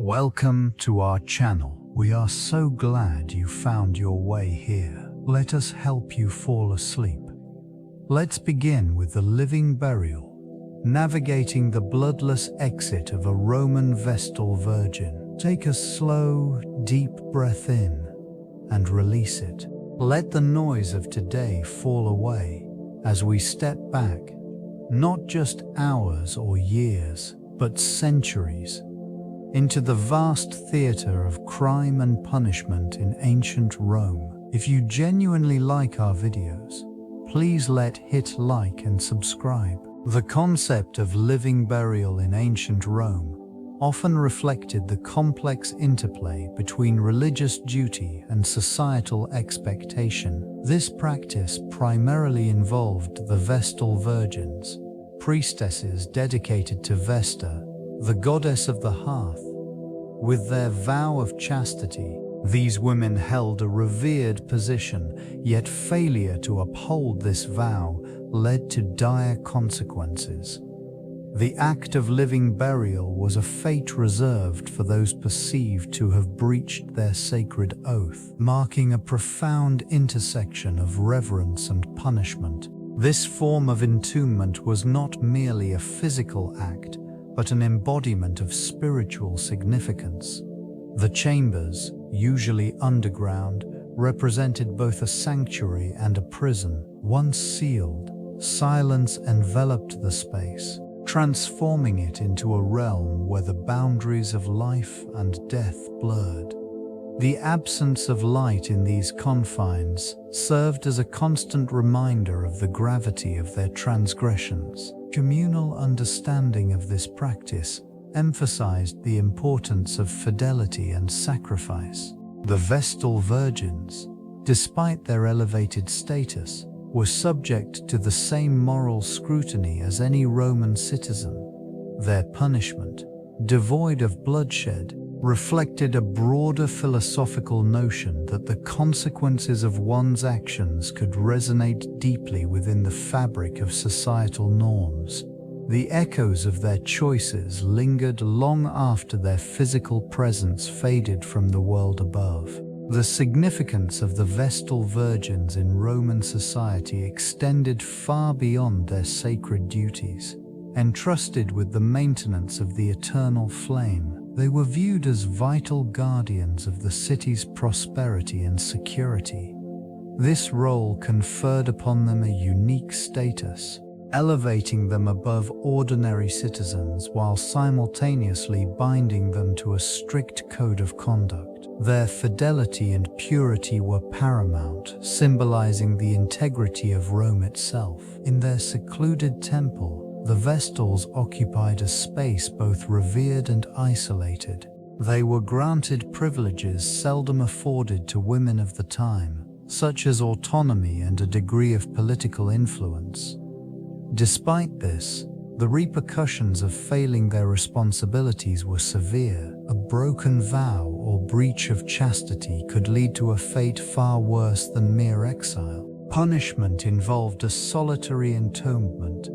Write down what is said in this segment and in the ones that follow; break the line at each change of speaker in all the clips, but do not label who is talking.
Welcome to our channel. We are so glad you found your way here. Let us help you fall asleep. Let's begin with the living burial, navigating the bloodless exit of a Roman Vestal virgin. Take a slow, deep breath in and release it. Let the noise of today fall away as we step back, not just hours or years, but centuries, into the vast theater of crime and punishment in ancient Rome. If you genuinely like our videos, please hit like and subscribe. The concept of living burial in ancient Rome often reflected the complex interplay between religious duty and societal expectation. This practice primarily involved the Vestal virgins, priestesses dedicated to Vesta, the goddess of the hearth. With their vow of chastity, these women held a revered position, yet failure to uphold this vow led to dire consequences. The act of living burial was a fate reserved for those perceived to have breached their sacred oath, marking a profound intersection of reverence and punishment. This form of entombment was not merely a physical act, but an embodiment of spiritual significance. The chambers, usually underground, represented both a sanctuary and a prison. Once sealed, silence enveloped the space, transforming it into a realm where the boundaries of life and death blurred. The absence of light in these confines served as a constant reminder of the gravity of their transgressions. Communal understanding of this practice emphasized the importance of fidelity and sacrifice. The Vestal virgins, despite their elevated status, were subject to the same moral scrutiny as any Roman citizen. Their punishment, devoid of bloodshed, reflected a broader philosophical notion that the consequences of one's actions could resonate deeply within the fabric of societal norms. The echoes of their choices lingered long after their physical presence faded from the world above. The significance of the Vestal virgins in Roman society extended far beyond their sacred duties. Entrusted with the maintenance of the eternal flame, they were viewed as vital guardians of the city's prosperity and security. This role conferred upon them a unique status, elevating them above ordinary citizens while simultaneously binding them to a strict code of conduct. Their fidelity and purity were paramount, symbolizing the integrity of Rome itself. In their secluded temple, the Vestals occupied a space both revered and isolated. They were granted privileges seldom afforded to women of the time, such as autonomy and a degree of political influence. Despite this, the repercussions of failing their responsibilities were severe. A broken vow or breach of chastity could lead to a fate far worse than mere exile. Punishment involved a solitary entombment,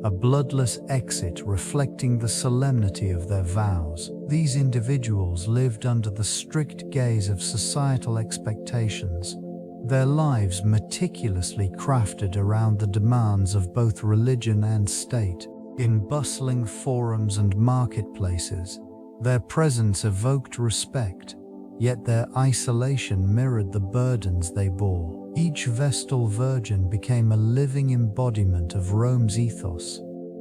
a bloodless exit reflecting the solemnity of their vows. These individuals lived under the strict gaze of societal expectations, their lives meticulously crafted around the demands of both religion and state. In bustling forums and marketplaces, their presence evoked respect, yet their isolation mirrored the burdens they bore. Each Vestal virgin became a living embodiment of Rome's ethos,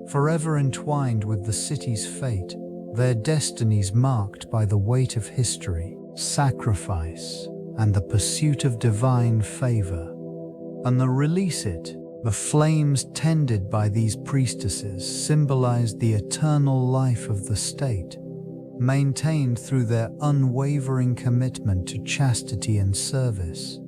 forever entwined with the city's fate, their destinies marked by the weight of history, sacrifice, and the pursuit of divine favor. And the flames tended by these priestesses symbolized the eternal life of the state, maintained through their unwavering commitment to chastity and service.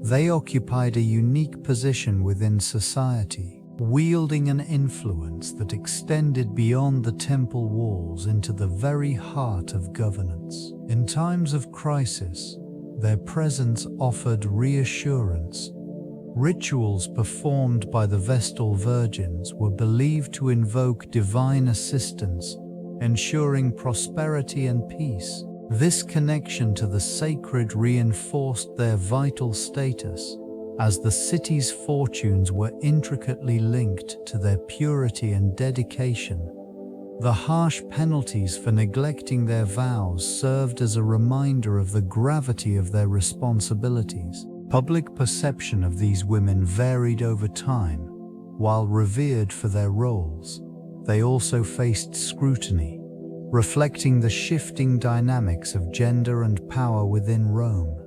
They occupied a unique position within society, wielding an influence that extended beyond the temple walls into the very heart of governance. In times of crisis, their presence offered reassurance. Rituals performed by the Vestal virgins were believed to invoke divine assistance, ensuring prosperity and peace. This connection to the sacred reinforced their vital status, as the city's fortunes were intricately linked to their purity and dedication. The harsh penalties for neglecting their vows served as a reminder of the gravity of their responsibilities. Public perception of these women varied over time. While revered for their roles, they also faced scrutiny, reflecting the shifting dynamics of gender and power within Rome.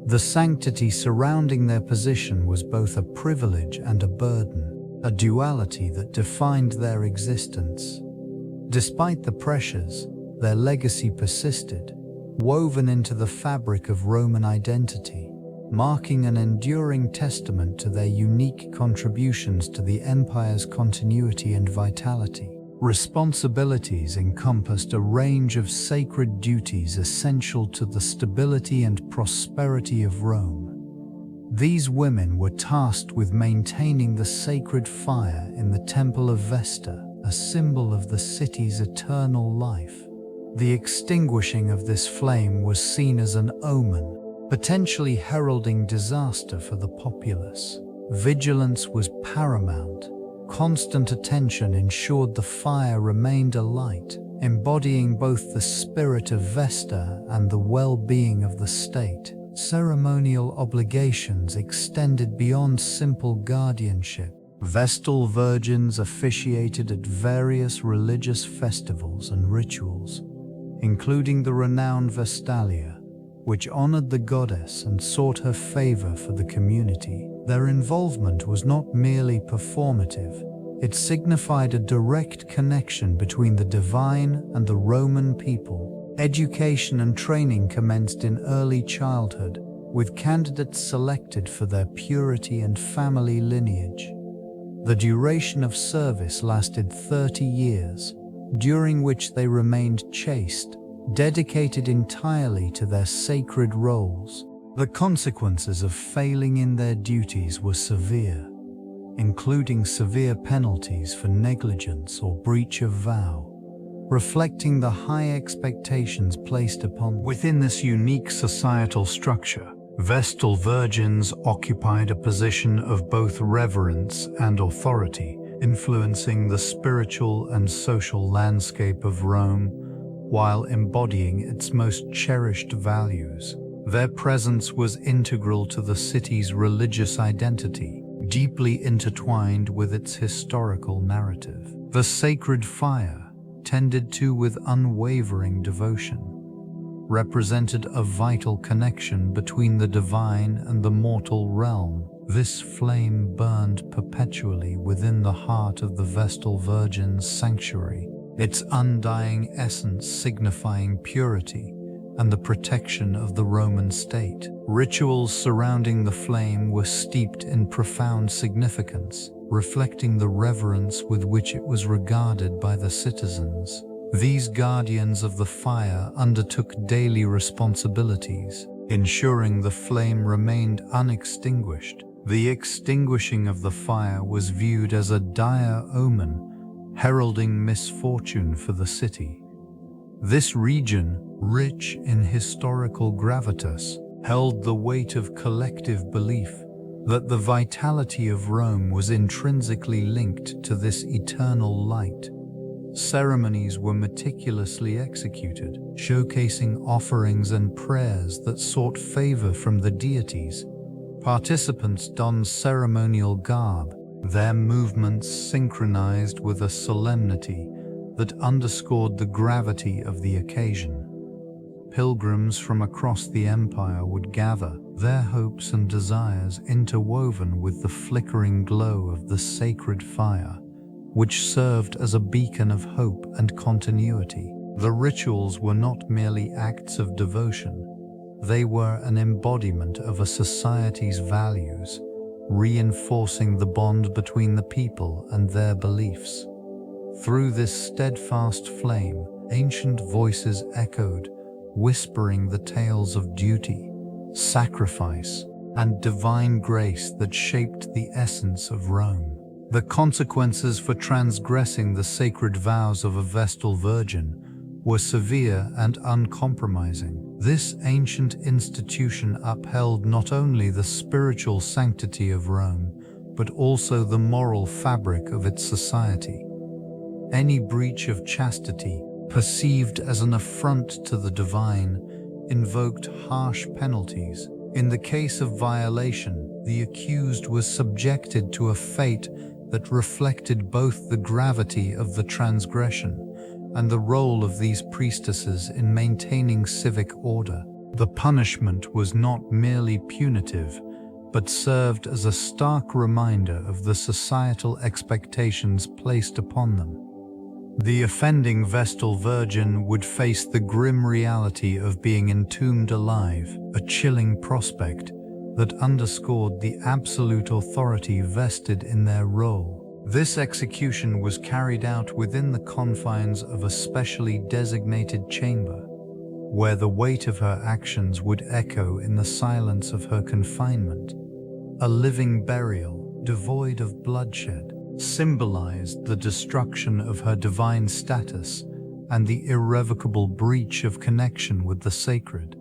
The sanctity surrounding their position was both a privilege and a burden, a duality that defined their existence. Despite the pressures, their legacy persisted, woven into the fabric of Roman identity, marking an enduring testament to their unique contributions to the empire's continuity and vitality. Responsibilities encompassed a range of sacred duties essential to the stability and prosperity of Rome. These women were tasked with maintaining the sacred fire in the Temple of Vesta, a symbol of the city's eternal life. The extinguishing of this flame was seen as an omen, potentially heralding disaster for the populace. Vigilance was paramount. Constant attention ensured the fire remained alight, embodying both the spirit of Vesta and the well-being of the state. Ceremonial obligations extended beyond simple guardianship. Vestal virgins officiated at various religious festivals and rituals, including the renowned Vestalia, which honored the goddess and sought her favor for the community. Their involvement was not merely performative, it signified a direct connection between the divine and the Roman people. Education and training commenced in early childhood, with candidates selected for their purity and family lineage. The duration of service lasted 30 years, during which they remained chaste, dedicated entirely to their sacred roles. The consequences of failing in their duties were severe, including severe penalties for negligence or breach of vow, reflecting the high expectations placed upon them. Within this unique societal structure, Vestal virgins occupied a position of both reverence and authority, influencing the spiritual and social landscape of Rome while embodying its most cherished values. Their presence was integral to the city's religious identity, deeply intertwined with its historical narrative. The sacred fire, tended to with unwavering devotion, represented a vital connection between the divine and the mortal realm. This flame burned perpetually within the heart of the Vestal Virgin's sanctuary, its undying essence signifying purity and the protection of the Roman state. Rituals surrounding the flame were steeped in profound significance, reflecting the reverence with which it was regarded by the citizens. These guardians of the fire undertook daily responsibilities, ensuring the flame remained unextinguished. The extinguishing of the fire was viewed as a dire omen, heralding misfortune for the city. This region, rich in historical gravitas, held the weight of collective belief that the vitality of Rome was intrinsically linked to this eternal light. Ceremonies were meticulously executed, showcasing offerings and prayers that sought favor from the deities. Participants donned ceremonial garb, their movements synchronized with a solemnity that underscored the gravity of the occasion. Pilgrims from across the empire would gather, their hopes and desires interwoven with the flickering glow of the sacred fire, which served as a beacon of hope and continuity. The rituals were not merely acts of devotion, they were an embodiment of a society's values, reinforcing the bond between the people and their beliefs. Through this steadfast flame, ancient voices echoed, whispering the tales of duty, sacrifice, and divine grace that shaped the essence of Rome. The consequences for transgressing the sacred vows of a Vestal virgin were severe and uncompromising. This ancient institution upheld not only the spiritual sanctity of Rome, but also the moral fabric of its society. Any breach of chastity, perceived as an affront to the divine, invoked harsh penalties. In the case of violation, the accused was subjected to a fate that reflected both the gravity of the transgression and the role of these priestesses in maintaining civic order. The punishment was not merely punitive, but served as a stark reminder of the societal expectations placed upon them. The offending Vestal virgin would face the grim reality of being entombed alive, a chilling prospect that underscored the absolute authority vested in their role. This execution was carried out within the confines of a specially designated chamber, where the weight of her actions would echo in the silence of her confinement. A living burial, devoid of bloodshed, symbolized the destruction of her divine status and the irrevocable breach of connection with the sacred.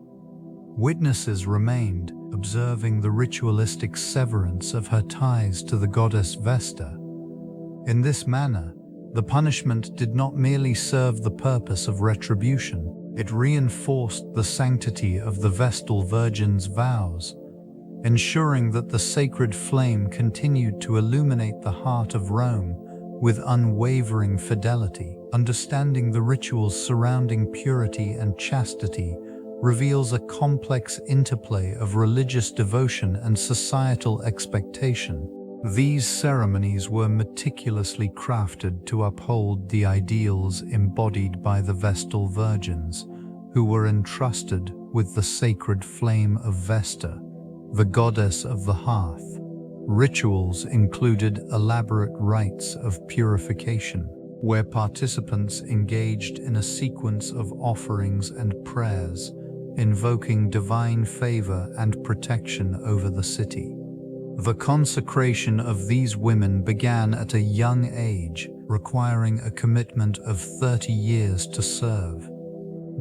Witnesses remained, observing the ritualistic severance of her ties to the goddess Vesta. In this manner, the punishment did not merely serve the purpose of retribution, it reinforced the sanctity of the Vestal Virgin's vows, ensuring that the sacred flame continued to illuminate the heart of Rome with unwavering fidelity. Understanding the rituals surrounding purity and chastity reveals a complex interplay of religious devotion and societal expectation. These ceremonies were meticulously crafted to uphold the ideals embodied by the Vestal Virgins, who were entrusted with the sacred flame of Vesta, the goddess of the hearth. Rituals included elaborate rites of purification, where participants engaged in a sequence of offerings and prayers, invoking divine favor and protection over the city. The consecration of these women began at a young age, requiring a commitment of 30 years to serve.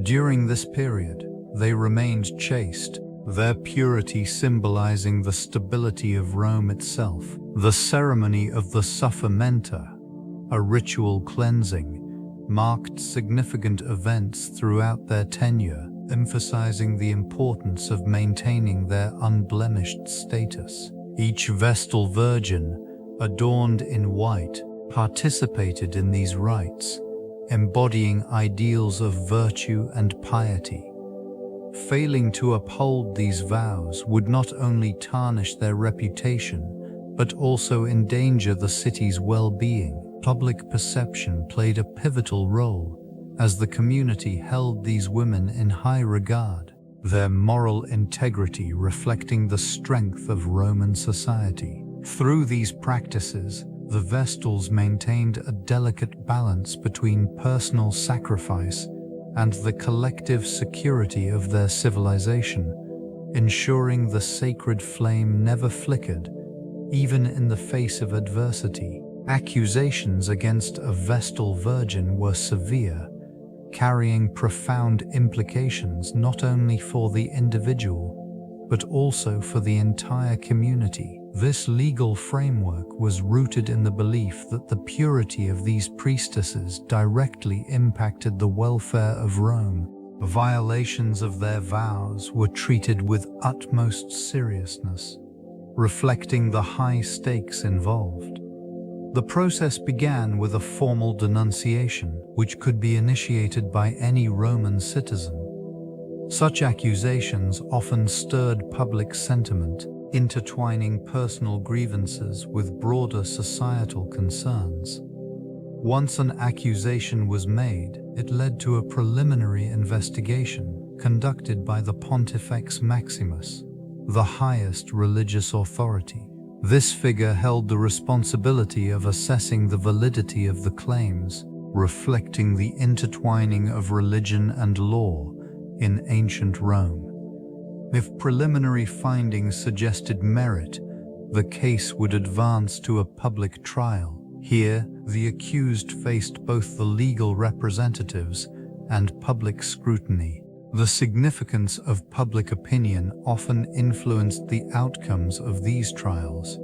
During this period, they remained chaste, their purity symbolizing the stability of Rome itself. The ceremony of the Suffamenta, a ritual cleansing, marked significant events throughout their tenure, emphasizing the importance of maintaining their unblemished status. Each Vestal virgin, adorned in white, participated in these rites, embodying ideals of virtue and piety. Failing to uphold these vows would not only tarnish their reputation, but also endanger the city's well-being. Public perception played a pivotal role, as the community held these women in high regard, their moral integrity reflecting the strength of Roman society. Through these practices, the Vestals maintained a delicate balance between personal sacrifice and the collective security of their civilization, ensuring the sacred flame never flickered, even in the face of adversity. Accusations against a Vestal virgin were severe, carrying profound implications not only for the individual, but also for the entire community. This legal framework was rooted in the belief that the purity of these priestesses directly impacted the welfare of Rome. Violations of their vows were treated with utmost seriousness, reflecting the high stakes involved. The process began with a formal denunciation, which could be initiated by any Roman citizen. Such accusations often stirred public sentiment, intertwining personal grievances with broader societal concerns. Once an accusation was made, it led to a preliminary investigation conducted by the Pontifex Maximus, the highest religious authority. This figure held the responsibility of assessing the validity of the claims, reflecting the intertwining of religion and law in ancient Rome. If preliminary findings suggested merit, the case would advance to a public trial. Here, the accused faced both the legal representatives and public scrutiny. The significance of public opinion often influenced the outcomes of these trials,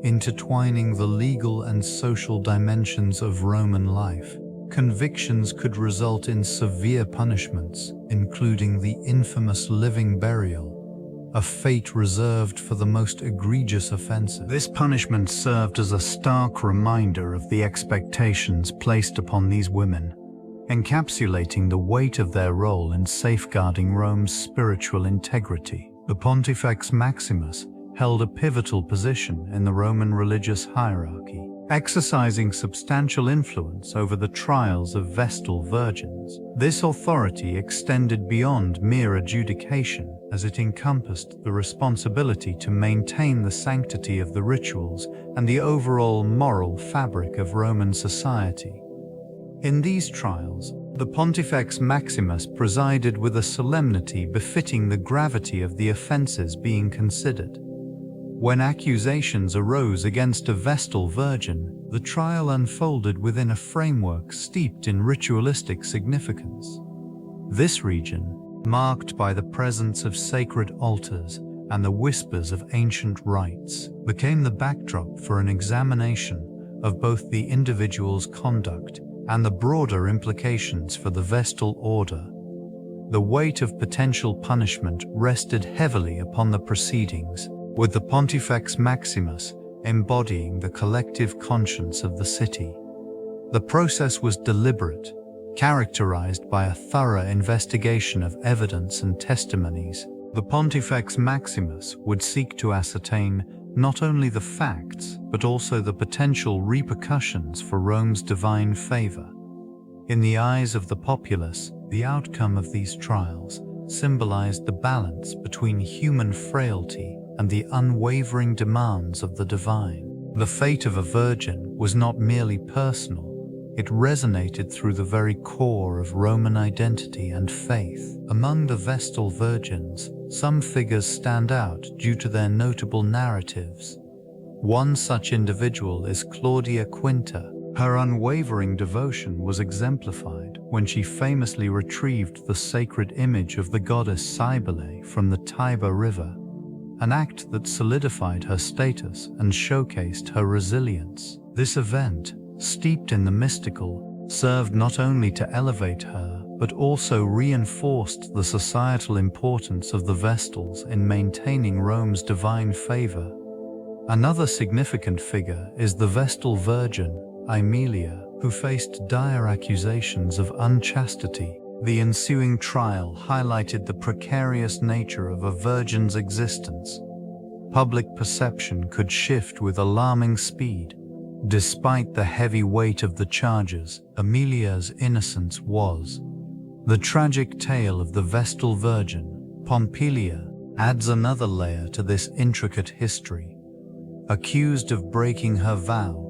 intertwining the legal and social dimensions of Roman life. Convictions could result in severe punishments, including the infamous living burial, a fate reserved for the most egregious offenses. This punishment served as a stark reminder of the expectations placed upon these women, encapsulating the weight of their role in safeguarding Rome's spiritual integrity. The Pontifex Maximus held a pivotal position in the Roman religious hierarchy, exercising substantial influence over the trials of Vestal virgins. This authority extended beyond mere adjudication, as it encompassed the responsibility to maintain the sanctity of the rituals and the overall moral fabric of Roman society. In these trials, the Pontifex Maximus presided with a solemnity befitting the gravity of the offenses being considered. When accusations arose against a Vestal virgin, the trial unfolded within a framework steeped in ritualistic significance. This region, marked by the presence of sacred altars and the whispers of ancient rites, became the backdrop for an examination of both the individual's conduct and the broader implications for the Vestal order. The weight of potential punishment rested heavily upon the proceedings, with the Pontifex Maximus embodying the collective conscience of the city. The process was deliberate, characterized by a thorough investigation of evidence and testimonies. The Pontifex Maximus would seek to ascertain not only the facts, but also the potential repercussions for Rome's divine favor. In the eyes of the populace, the outcome of these trials symbolized the balance between human frailty and the unwavering demands of the divine. The fate of a virgin was not merely personal, it resonated through the very core of Roman identity and faith. Among the Vestal virgins, some figures stand out due to their notable narratives. One such individual is Claudia Quinta. Her unwavering devotion was exemplified when she famously retrieved the sacred image of the goddess Cybele from the Tiber River, an act that solidified her status and showcased her resilience. This event, steeped in the mystical, served not only to elevate her, but also reinforced the societal importance of the Vestals in maintaining Rome's divine favor. Another significant figure is the Vestal virgin, Aemilia, who faced dire accusations of unchastity. The ensuing trial highlighted the precarious nature of a virgin's existence. Public perception could shift with alarming speed. Despite the heavy weight of the charges, Aemilia's innocence was. The tragic tale of the Vestal virgin, Pompilia, adds another layer to this intricate history. Accused of breaking her vow,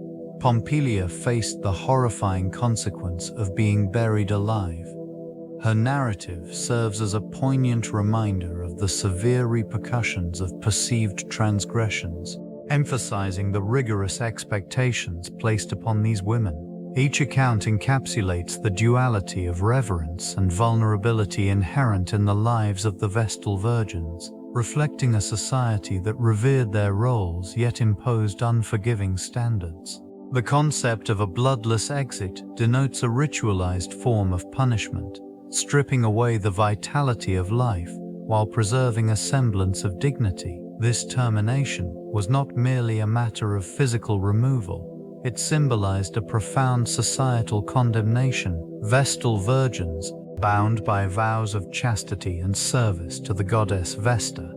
Pompilia faced the horrifying consequence of being buried alive. Her narrative serves as a poignant reminder of the severe repercussions of perceived transgressions, emphasizing the rigorous expectations placed upon these women. Each account encapsulates the duality of reverence and vulnerability inherent in the lives of the Vestal virgins, reflecting a society that revered their roles yet imposed unforgiving standards. The concept of a bloodless exit denotes a ritualized form of punishment, stripping away the vitality of life while preserving a semblance of dignity. This termination was not merely a matter of physical removal, it symbolized a profound societal condemnation. Vestal virgins, bound by vows of chastity and service to the goddess Vesta,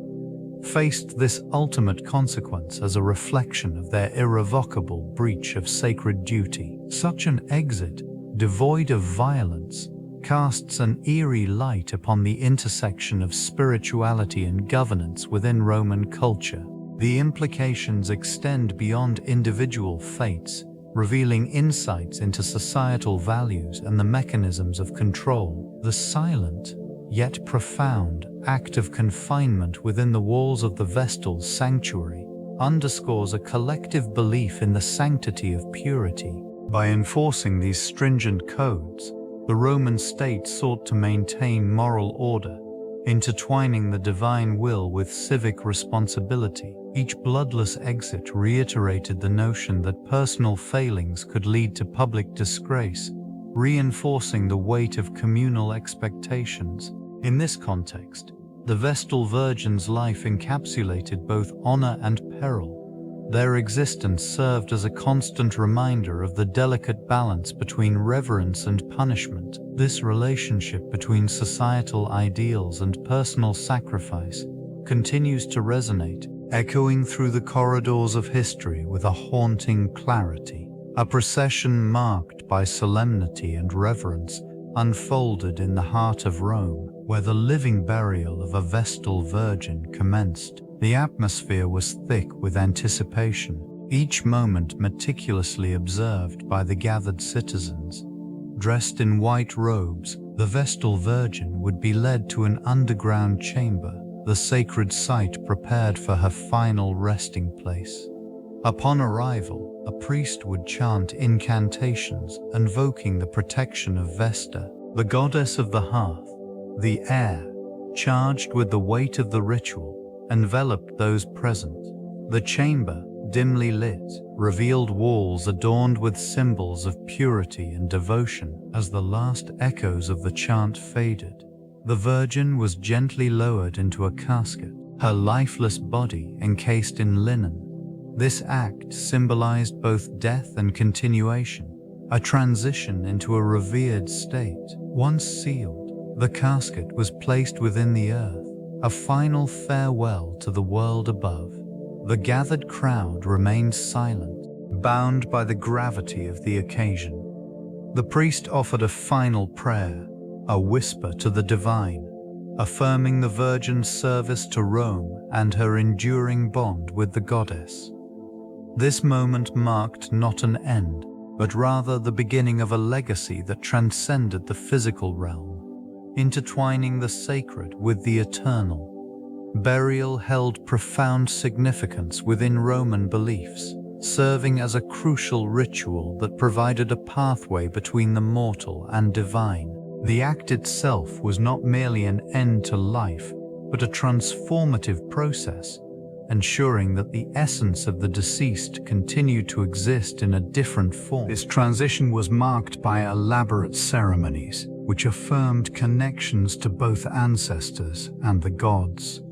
faced this ultimate consequence as a reflection of their irrevocable breach of sacred duty. Such an exit, devoid of violence, casts an eerie light upon the intersection of spirituality and governance within Roman culture. The implications extend beyond individual fates, revealing insights into societal values and the mechanisms of control. The silent, yet profound, act of confinement within the walls of the Vestal sanctuary underscores a collective belief in the sanctity of purity. By enforcing these stringent codes, the Roman state sought to maintain moral order, intertwining the divine will with civic responsibility. Each bloodless exit reiterated the notion that personal failings could lead to public disgrace, reinforcing the weight of communal expectations. In this context, the Vestal Virgin's life encapsulated both honor and peril. Their existence served as a constant reminder of the delicate balance between reverence and punishment. This relationship between societal ideals and personal sacrifice continues to resonate, echoing through the corridors of history with a haunting clarity. A procession marked by solemnity and reverence unfolded in the heart of Rome, where the living burial of a Vestal Virgin commenced. The atmosphere was thick with anticipation, each moment meticulously observed by the gathered citizens. Dressed in white robes, the Vestal Virgin would be led to an underground chamber, the sacred site prepared for her final resting place. Upon arrival, a priest would chant incantations, invoking the protection of Vesta, the goddess of the hearth. The air, charged with the weight of the ritual, enveloped those present. The chamber, dimly lit, revealed walls adorned with symbols of purity and devotion. As the last echoes of the chant faded, the Virgin was gently lowered into a casket, her lifeless body encased in linen. This act symbolized both death and continuation, a transition into a revered state. Once sealed, the casket was placed within the earth, a final farewell to the world above. The gathered crowd remained silent, bound by the gravity of the occasion. The priest offered a final prayer, a whisper to the divine, affirming the Virgin's service to Rome and her enduring bond with the goddess. This moment marked not an end, but rather the beginning of a legacy that transcended the physical realm, intertwining the sacred with the eternal. Burial held profound significance within Roman beliefs, serving as a crucial ritual that provided a pathway between the mortal and divine. The act itself was not merely an end to life, but a transformative process, ensuring that the essence of the deceased continued to exist in a different form. This transition was marked by elaborate ceremonies, which affirmed connections to both ancestors and the gods,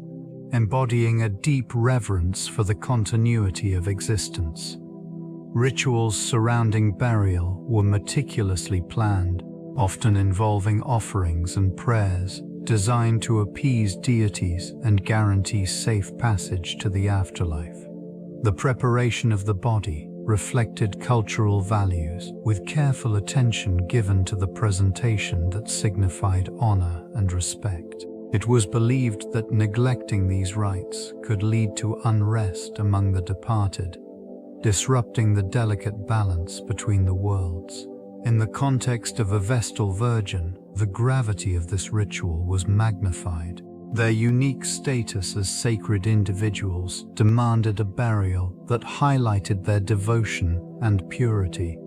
embodying a deep reverence for the continuity of existence. Rituals surrounding burial were meticulously planned, often involving offerings and prayers designed to appease deities and guarantee safe passage to the afterlife. The preparation of the body reflected cultural values, with careful attention given to the presentation that signified honor and respect. It was believed that neglecting these rites could lead to unrest among the departed, disrupting the delicate balance between the worlds. In the context of a Vestal Virgin, the gravity of this ritual was magnified. Their unique status as sacred individuals demanded a burial that highlighted their devotion and purity.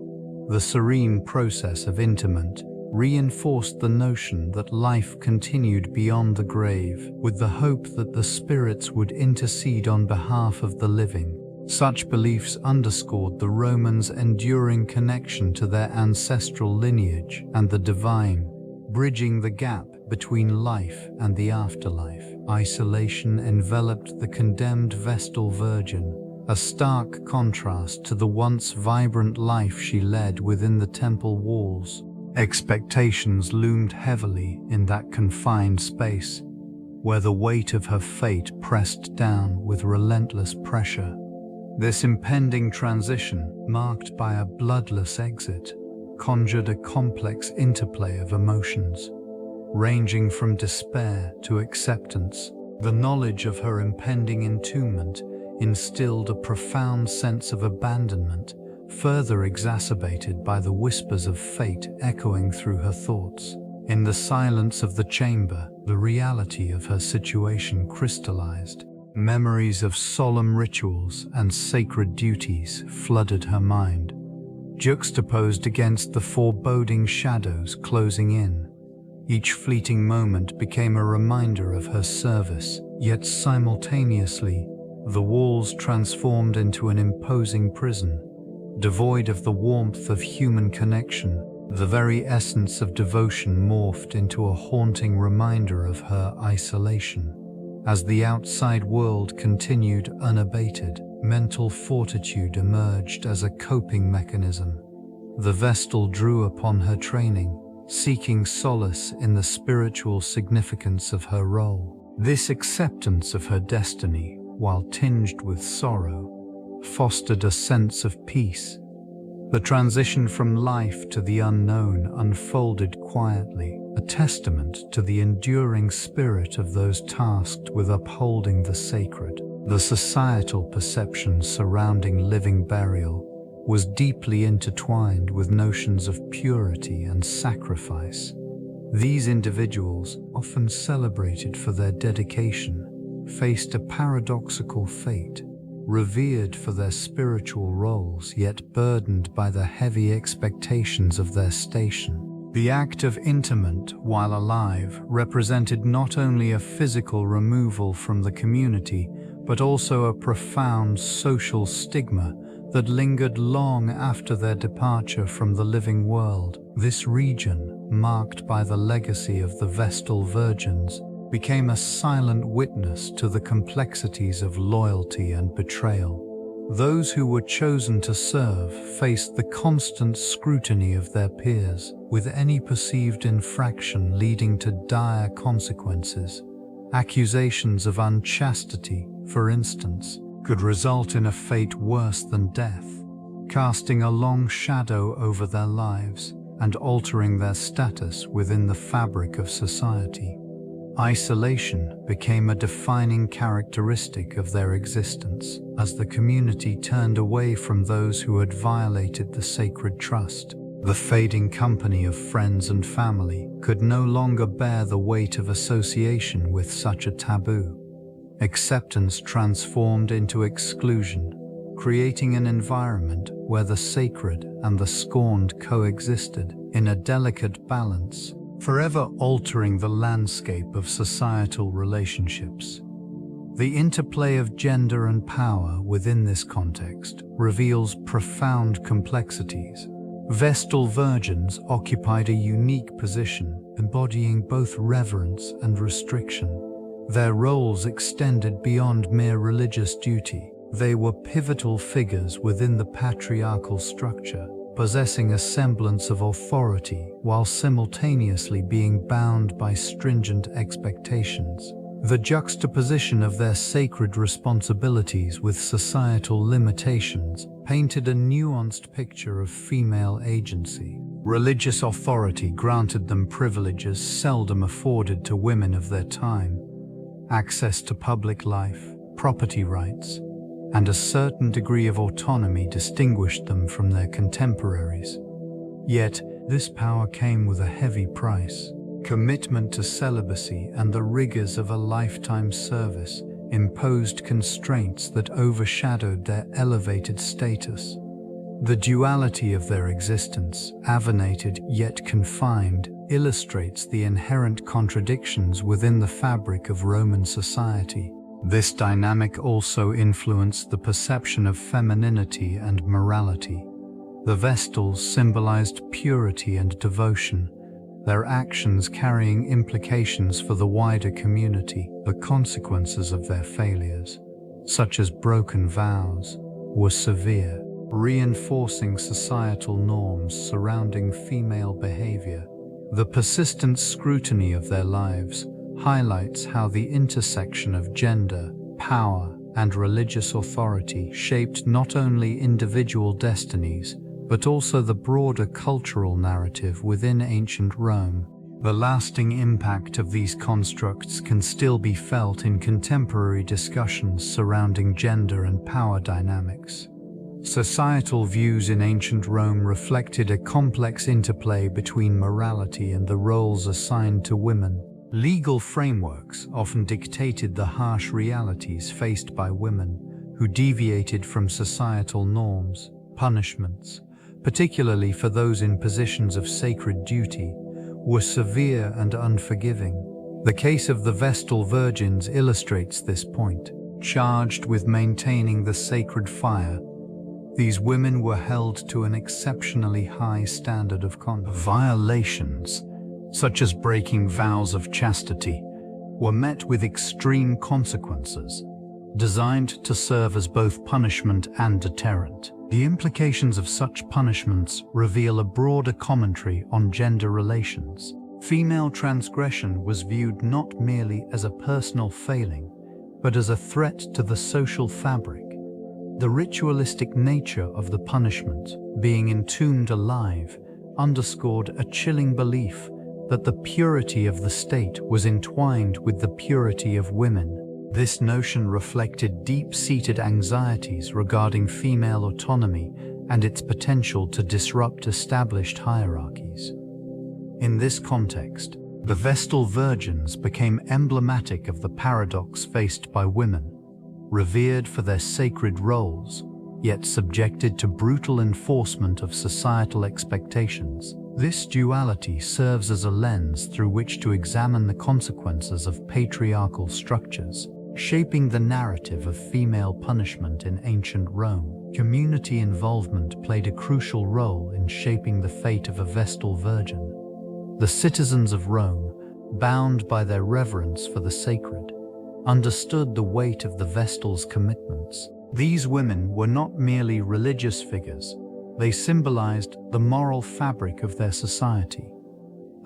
The serene process of interment reinforced the notion that life continued beyond the grave, with the hope that the spirits would intercede on behalf of the living. Such beliefs underscored the Romans' enduring connection to their ancestral lineage and the divine, bridging the gap between life and the afterlife. Isolation enveloped the condemned Vestal Virgin, a stark contrast to the once vibrant life she led within the temple walls. Expectations loomed heavily in that confined space, where the weight of her fate pressed down with relentless pressure. This impending transition, marked by a bloodless exit, conjured a complex interplay of emotions, ranging from despair to acceptance. The knowledge of her impending entombment instilled a profound sense of abandonment, further exacerbated by the whispers of fate echoing through her thoughts. In the silence of the chamber, the reality of her situation crystallized. Memories of solemn rituals and sacred duties flooded her mind, juxtaposed against the foreboding shadows closing in. Each fleeting moment became a reminder of her service, yet simultaneously, the walls transformed into an imposing prison. Devoid of the warmth of human connection, the very essence of devotion morphed into a haunting reminder of her isolation. As the outside world continued unabated, mental fortitude emerged as a coping mechanism. The Vestal drew upon her training, seeking solace in the spiritual significance of her role. This acceptance of her destiny, while tinged with sorrow, fostered a sense of peace. The transition from life to the unknown unfolded quietly, a testament to the enduring spirit of those tasked with upholding the sacred. The societal perception surrounding living burial was deeply intertwined with notions of purity and sacrifice. These individuals, often celebrated for their dedication, faced a paradoxical fate. Revered for their spiritual roles, yet burdened by the heavy expectations of their station. The act of interment, while alive, represented not only a physical removal from the community, but also a profound social stigma that lingered long after their departure from the living world. This region, marked by the legacy of the Vestal Virgins, became a silent witness to the complexities of loyalty and betrayal. Those who were chosen to serve faced the constant scrutiny of their peers, with any perceived infraction leading to dire consequences. Accusations of unchastity, for instance, could result in a fate worse than death, casting a long shadow over their lives and altering their status within the fabric of society. Isolation became a defining characteristic of their existence, as the community turned away from those who had violated the sacred trust. The fading company of friends and family could no longer bear the weight of association with such a taboo. Acceptance transformed into exclusion, creating an environment where the sacred and the scorned coexisted in a delicate balance, forever altering the landscape of societal relationships. The interplay of gender and power within this context reveals profound complexities. Vestal virgins occupied a unique position, embodying both reverence and restriction. Their roles extended beyond mere religious duty. They were pivotal figures within the patriarchal structure, possessing a semblance of authority while simultaneously being bound by stringent expectations. The juxtaposition of their sacred responsibilities with societal limitations painted a nuanced picture of female agency. Religious authority granted them privileges seldom afforded to women of their time: access to public life, property rights, and a certain degree of autonomy distinguished them from their contemporaries. Yet, this power came with a heavy price. Commitment to celibacy and the rigors of a lifetime service imposed constraints that overshadowed their elevated status. The duality of their existence, avenated yet confined, illustrates the inherent contradictions within the fabric of Roman society. This dynamic also influenced the perception of femininity and morality. The Vestals symbolized purity and devotion, their actions carrying implications for the wider community. The consequences of their failures, such as broken vows, were severe, reinforcing societal norms surrounding female behavior. The persistent scrutiny of their lives highlights how the intersection of gender, power, and religious authority shaped not only individual destinies, but also the broader cultural narrative within ancient Rome. The lasting impact of these constructs can still be felt in contemporary discussions surrounding gender and power dynamics. Societal views in ancient Rome reflected a complex interplay between morality and the roles assigned to women. Legal frameworks often dictated the harsh realities faced by women who deviated from societal norms. Punishments, particularly for those in positions of sacred duty, were severe and unforgiving. The case of the Vestal virgins illustrates this point. Charged with maintaining the sacred fire, these women were held to an exceptionally high standard of conduct. Violations, such as breaking vows of chastity, were met with extreme consequences, designed to serve as both punishment and deterrent. The implications of such punishments reveal a broader commentary on gender relations. Female transgression was viewed not merely as a personal failing, but as a threat to the social fabric. The ritualistic nature of the punishment, being entombed alive, underscored a chilling belief that the purity of the state was entwined with the purity of women. This notion reflected deep-seated anxieties regarding female autonomy and its potential to disrupt established hierarchies. In this context, the Vestal virgins became emblematic of the paradox faced by women, revered for their sacred roles, yet subjected to brutal enforcement of societal expectations. This duality serves as a lens through which to examine the consequences of patriarchal structures, shaping the narrative of female punishment in ancient Rome. Community involvement played a crucial role in shaping the fate of a Vestal virgin. The citizens of Rome, bound by their reverence for the sacred, understood the weight of the Vestal's commitments. These women were not merely religious figures, they symbolized the moral fabric of their society.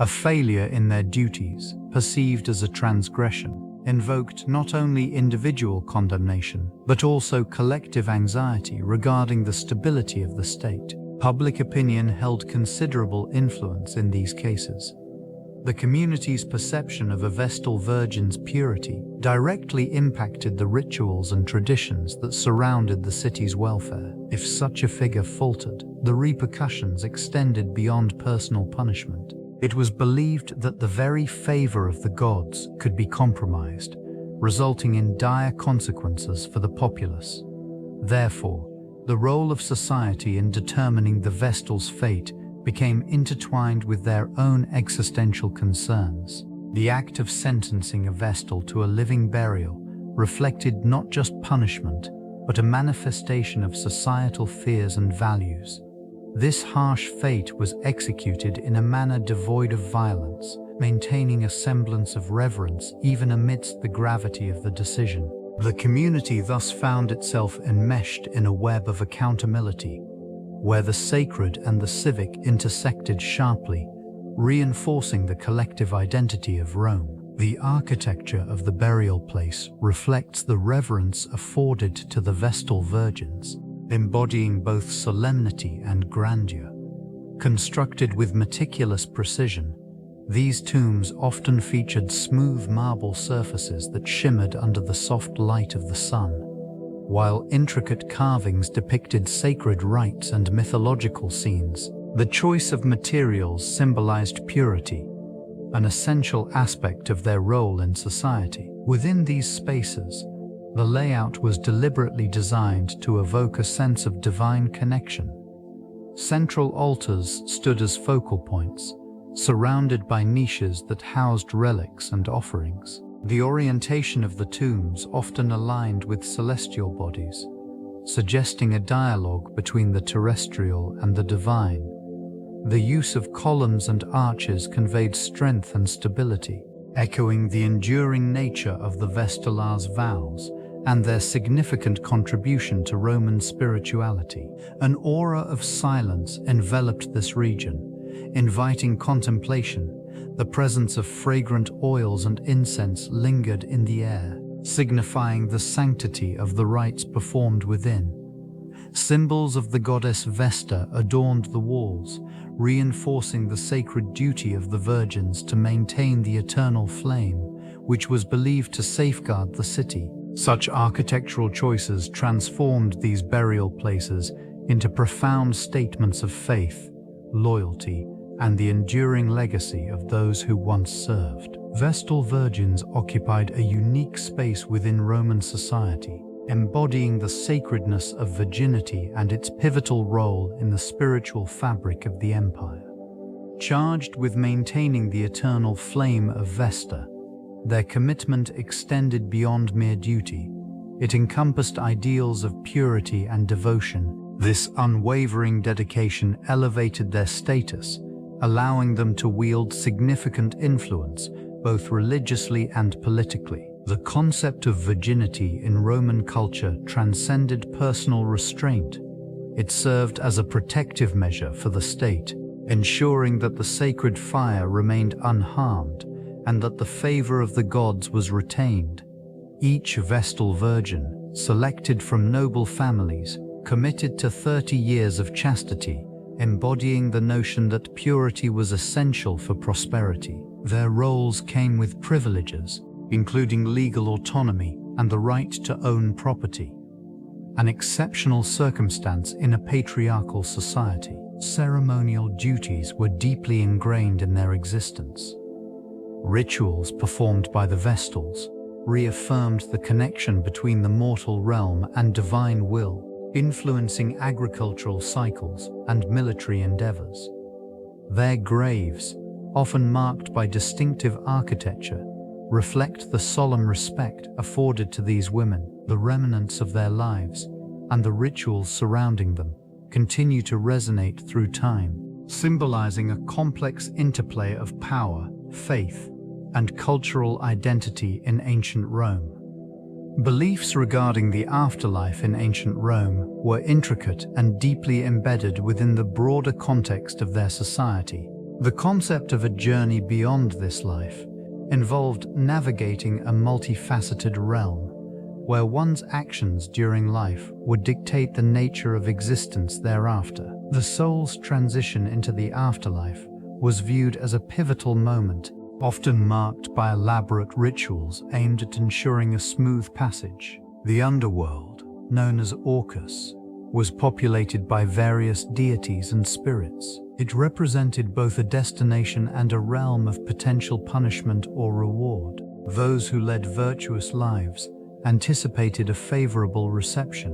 A failure in their duties, perceived as a transgression, invoked not only individual condemnation, but also collective anxiety regarding the stability of the state. Public opinion held considerable influence in these cases. The community's perception of a Vestal virgin's purity directly impacted the rituals and traditions that surrounded the city's welfare. If such a figure faltered, the repercussions extended beyond personal punishment. It was believed that the very favor of the gods could be compromised, resulting in dire consequences for the populace. Therefore, the role of society in determining the Vestal's fate became intertwined with their own existential concerns. The act of sentencing a Vestal to a living burial reflected not just punishment, but a manifestation of societal fears and values. This harsh fate was executed in a manner devoid of violence, maintaining a semblance of reverence even amidst the gravity of the decision. The community thus found itself enmeshed in a web of accountability, where the sacred and the civic intersected sharply, reinforcing the collective identity of Rome. The architecture of the burial place reflects the reverence afforded to the Vestal virgins, embodying both solemnity and grandeur. Constructed with meticulous precision, these tombs often featured smooth marble surfaces that shimmered under the soft light of the sun, while intricate carvings depicted sacred rites and mythological scenes. The choice of materials symbolized purity, an essential aspect of their role in society. Within these spaces, the layout was deliberately designed to evoke a sense of divine connection. Central altars stood as focal points, surrounded by niches that housed relics and offerings. The orientation of the tombs often aligned with celestial bodies, suggesting a dialogue between the terrestrial and the divine. The use of columns and arches conveyed strength and stability, echoing the enduring nature of the Vestal's vows and their significant contribution to Roman spirituality. An aura of silence enveloped this region, inviting contemplation. The presence of fragrant oils and incense lingered in the air, signifying the sanctity of the rites performed within. Symbols of the goddess Vesta adorned the walls, reinforcing the sacred duty of the virgins to maintain the eternal flame, which was believed to safeguard the city. Such architectural choices transformed these burial places into profound statements of faith, loyalty, and the enduring legacy of those who once served. Vestal virgins occupied a unique space within Roman society, embodying the sacredness of virginity and its pivotal role in the spiritual fabric of the empire. Charged with maintaining the eternal flame of Vesta, their commitment extended beyond mere duty. It encompassed ideals of purity and devotion. This unwavering dedication elevated their status, allowing them to wield significant influence, both religiously and politically. The concept of virginity in Roman culture transcended personal restraint. It served as a protective measure for the state, ensuring that the sacred fire remained unharmed and that the favor of the gods was retained. Each Vestal virgin, selected from noble families, committed to 30 years of chastity, embodying the notion that purity was essential for prosperity. Their roles came with privileges, including legal autonomy and the right to own property, an exceptional circumstance in a patriarchal society. Ceremonial duties were deeply ingrained in their existence. Rituals performed by the Vestals reaffirmed the connection between the mortal realm and divine will, influencing agricultural cycles and military endeavors. Their graves, often marked by distinctive architecture, reflect the solemn respect afforded to these women. The remnants of their lives and the rituals surrounding them continue to resonate through time, symbolizing a complex interplay of power, faith, and cultural identity in ancient Rome. Beliefs regarding the afterlife in ancient Rome were intricate and deeply embedded within the broader context of their society. The concept of a journey beyond this life involved navigating a multifaceted realm, where one's actions during life would dictate the nature of existence thereafter. The soul's transition into the afterlife was viewed as a pivotal moment, often marked by elaborate rituals aimed at ensuring a smooth passage. The underworld, known as Orcus, was populated by various deities and spirits. It represented both a destination and a realm of potential punishment or reward. Those who led virtuous lives anticipated a favorable reception,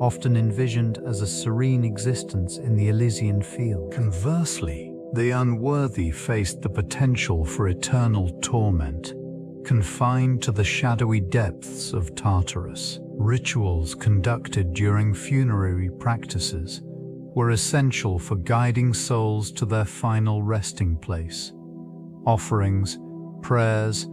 often envisioned as a serene existence in the Elysian field. Conversely, the unworthy faced the potential for eternal torment, confined to the shadowy depths of Tartarus. Rituals conducted during funerary practices were essential for guiding souls to their final resting place. Offerings, prayers,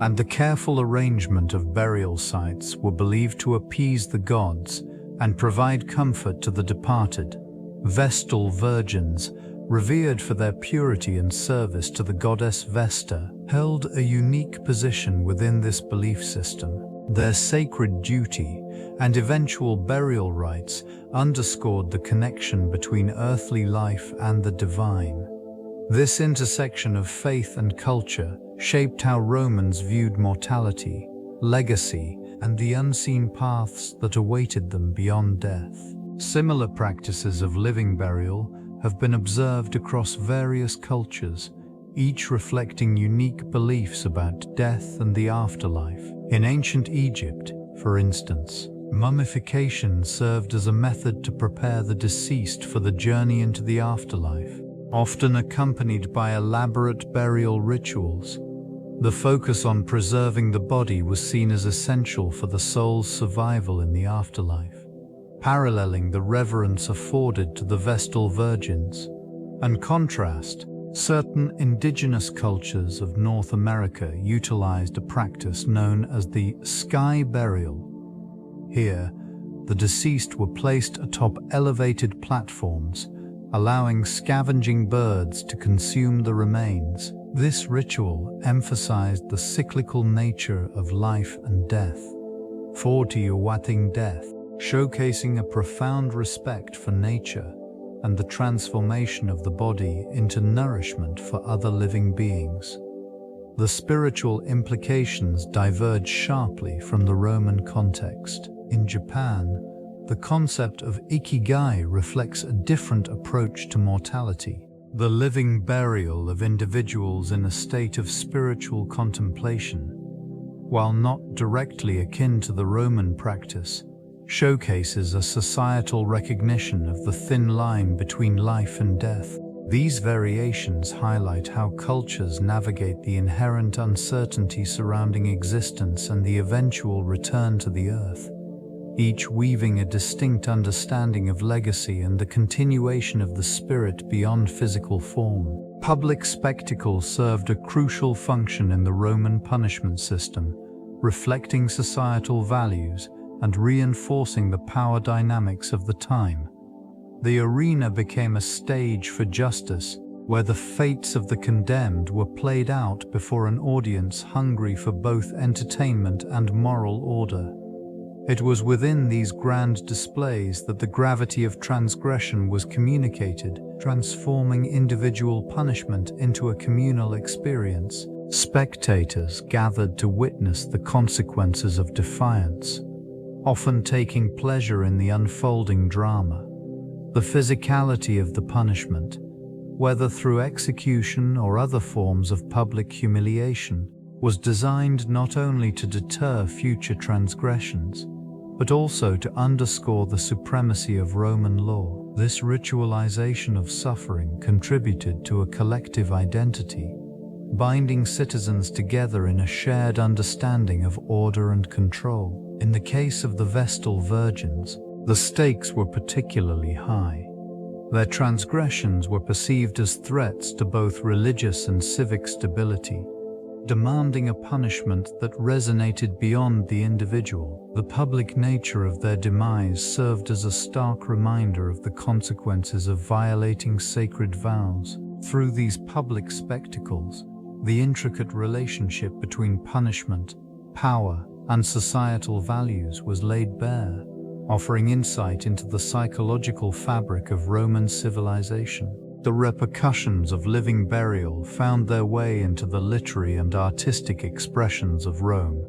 and the careful arrangement of burial sites were believed to appease the gods and provide comfort to the departed. Vestal virgins, revered for their purity and service to the goddess Vesta, held a unique position within this belief system. Their sacred duty and eventual burial rites underscored the connection between earthly life and the divine. This intersection of faith and culture shaped how Romans viewed mortality, legacy, and the unseen paths that awaited them beyond death. Similar practices of living burial have been observed across various cultures, each reflecting unique beliefs about death and the afterlife. In ancient Egypt, for instance, mummification served as a method to prepare the deceased for the journey into the afterlife, often accompanied by elaborate burial rituals. The focus on preserving the body was seen as essential for the soul's survival in the afterlife, paralleling the reverence afforded to the Vestal virgins. In contrast, certain indigenous cultures of North America utilized a practice known as the sky burial. Here, the deceased were placed atop elevated platforms, allowing scavenging birds to consume the remains. This ritual emphasized the cyclical nature of life and death, awaiting death, showcasing a profound respect for nature and the transformation of the body into nourishment for other living beings. The spiritual implications diverge sharply from the Roman context. In Japan, the concept of ikigai reflects a different approach to mortality. the living burial of individuals in a state of spiritual contemplation, while not directly akin to the Roman practice, showcases a societal recognition of the thin line between life and death. These variations highlight how cultures navigate the inherent uncertainty surrounding existence and the eventual return to the earth, each weaving a distinct understanding of legacy and the continuation of the spirit beyond physical form. Public spectacle served a crucial function in the Roman punishment system, reflecting societal values and reinforcing the power dynamics of the time. The arena became a stage for justice, where the fates of the condemned were played out before an audience hungry for both entertainment and moral order. It was within these grand displays that the gravity of transgression was communicated, transforming individual punishment into a communal experience. Spectators gathered to witness the consequences of defiance, often taking pleasure in the unfolding drama. The physicality of the punishment, whether through execution or other forms of public humiliation, was designed not only to deter future transgressions, but also to underscore the supremacy of Roman law. This ritualization of suffering contributed to a collective identity, binding citizens together in a shared understanding of order and control. In the case of the Vestal virgins, the stakes were particularly high. Their transgressions were perceived as threats to both religious and civic stability, demanding a punishment that resonated beyond the individual. The public nature of their demise served as a stark reminder of the consequences of violating sacred vows. Through these public spectacles, the intricate relationship between punishment, power, and societal values was laid bare, offering insight into the psychological fabric of Roman civilization. The repercussions of living burial found their way into the literary and artistic expressions of Rome.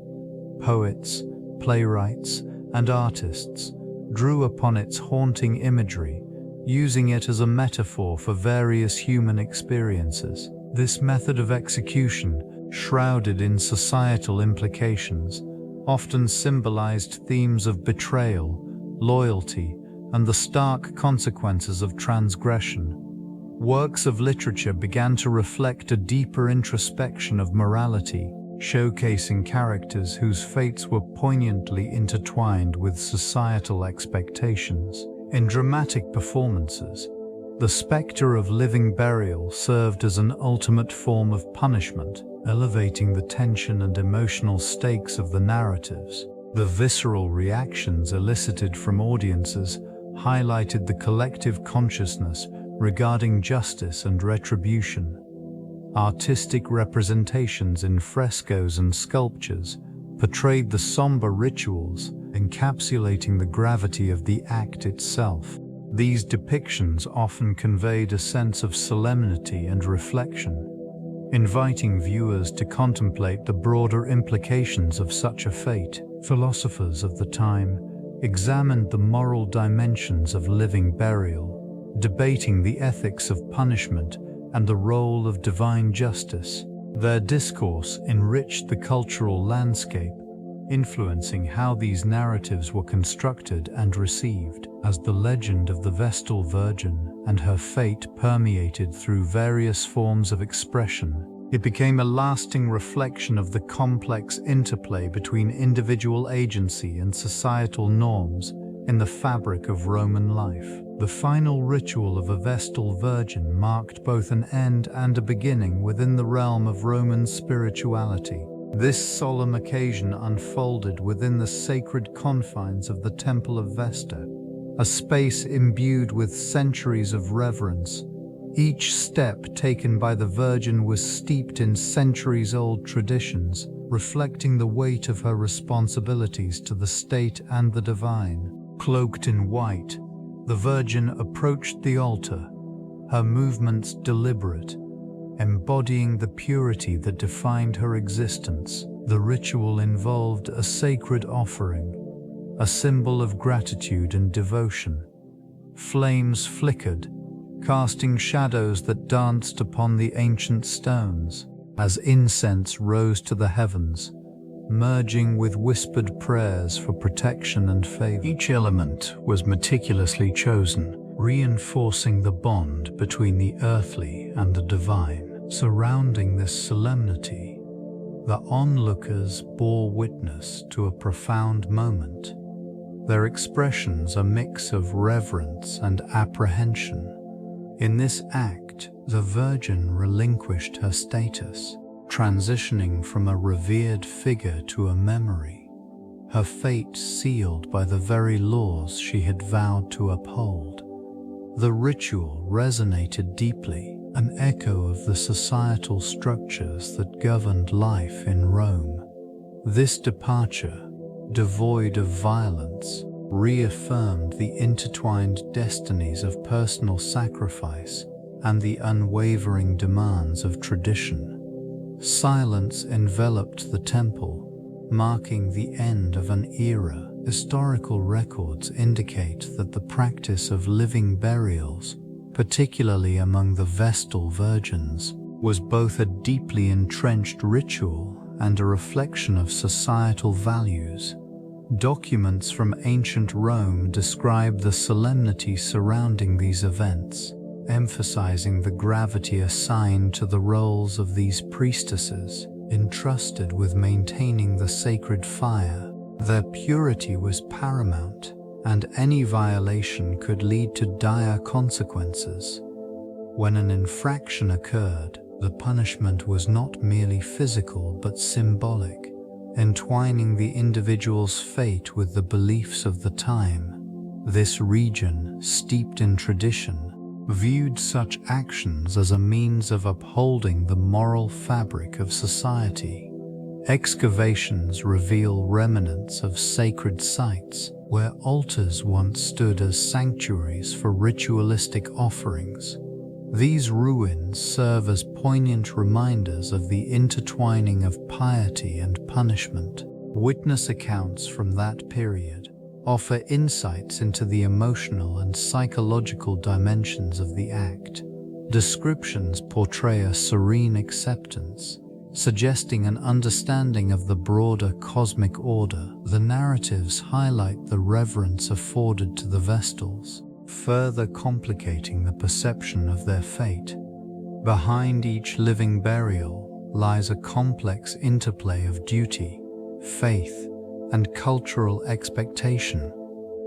Poets, playwrights, and artists drew upon its haunting imagery, using it as a metaphor for various human experiences. This method of execution, shrouded in societal implications, often symbolized themes of betrayal, loyalty, and the stark consequences of transgression. Works of literature began to reflect a deeper introspection of morality, showcasing characters whose fates were poignantly intertwined with societal expectations. In dramatic performances, the specter of living burial served as an ultimate form of punishment, elevating the tension and emotional stakes of the narratives. The visceral reactions elicited from audiences highlighted the collective consciousness regarding justice and retribution. Artistic representations in frescoes and sculptures portrayed the somber rituals, encapsulating the gravity of the act itself. These depictions often conveyed a sense of solemnity and reflection, inviting viewers to contemplate the broader implications of such a fate. Philosophers of the time examined the moral dimensions of living burial, debating the ethics of punishment and the role of divine justice. Their discourse enriched the cultural landscape, influencing how these narratives were constructed and received. As the legend of the Vestal Virgin and her fate permeated through various forms of expression, it became a lasting reflection of the complex interplay between individual agency and societal norms in the fabric of Roman life. The final ritual of a Vestal Virgin marked both an end and a beginning within the realm of Roman spirituality. This solemn occasion unfolded within the sacred confines of the Temple of Vesta, a space imbued with centuries of reverence. Each step taken by the Virgin was steeped in centuries-old traditions, reflecting the weight of her responsibilities to the state and the divine. Cloaked in white, the Virgin approached the altar, her movements deliberate, embodying the purity that defined her existence. The ritual involved a sacred offering, a symbol of gratitude and devotion. Flames flickered, casting shadows that danced upon the ancient stones as incense rose to the heavens, merging with whispered prayers for protection and favor. Each element was meticulously chosen, reinforcing the bond between the earthly and the divine. Surrounding this solemnity, the onlookers bore witness to a profound moment. Their expressions a mix of reverence and apprehension. In this act, the Virgin relinquished her status, transitioning from a revered figure to a memory, her fate sealed by the very laws she had vowed to uphold. The ritual resonated deeply, an echo of the societal structures that governed life in Rome. This departure, devoid of violence, reaffirmed the intertwined destinies of personal sacrifice and the unwavering demands of tradition. Silence enveloped the temple, marking the end of an era. Historical records indicate that the practice of living burials, particularly among the Vestal virgins, was both a deeply entrenched ritual and a reflection of societal values. Documents from ancient Rome describe the solemnity surrounding these events, emphasizing the gravity assigned to the roles of these priestesses, entrusted with maintaining the sacred fire. Their purity was paramount, and any violation could lead to dire consequences. When an infraction occurred, the punishment was not merely physical but symbolic, entwining the individual's fate with the beliefs of the time. This region, steeped in tradition, viewed such actions as a means of upholding the moral fabric of society. Excavations reveal remnants of sacred sites where altars once stood as sanctuaries for ritualistic offerings. These ruins serve as poignant reminders of the intertwining of piety and punishment. Witness accounts from that period offer insights into the emotional and psychological dimensions of the act. Descriptions portray a serene acceptance, suggesting an understanding of the broader cosmic order. The narratives highlight the reverence afforded to the Vestals, further complicating the perception of their fate. Behind each living burial lies a complex interplay of duty, faith, and cultural expectation,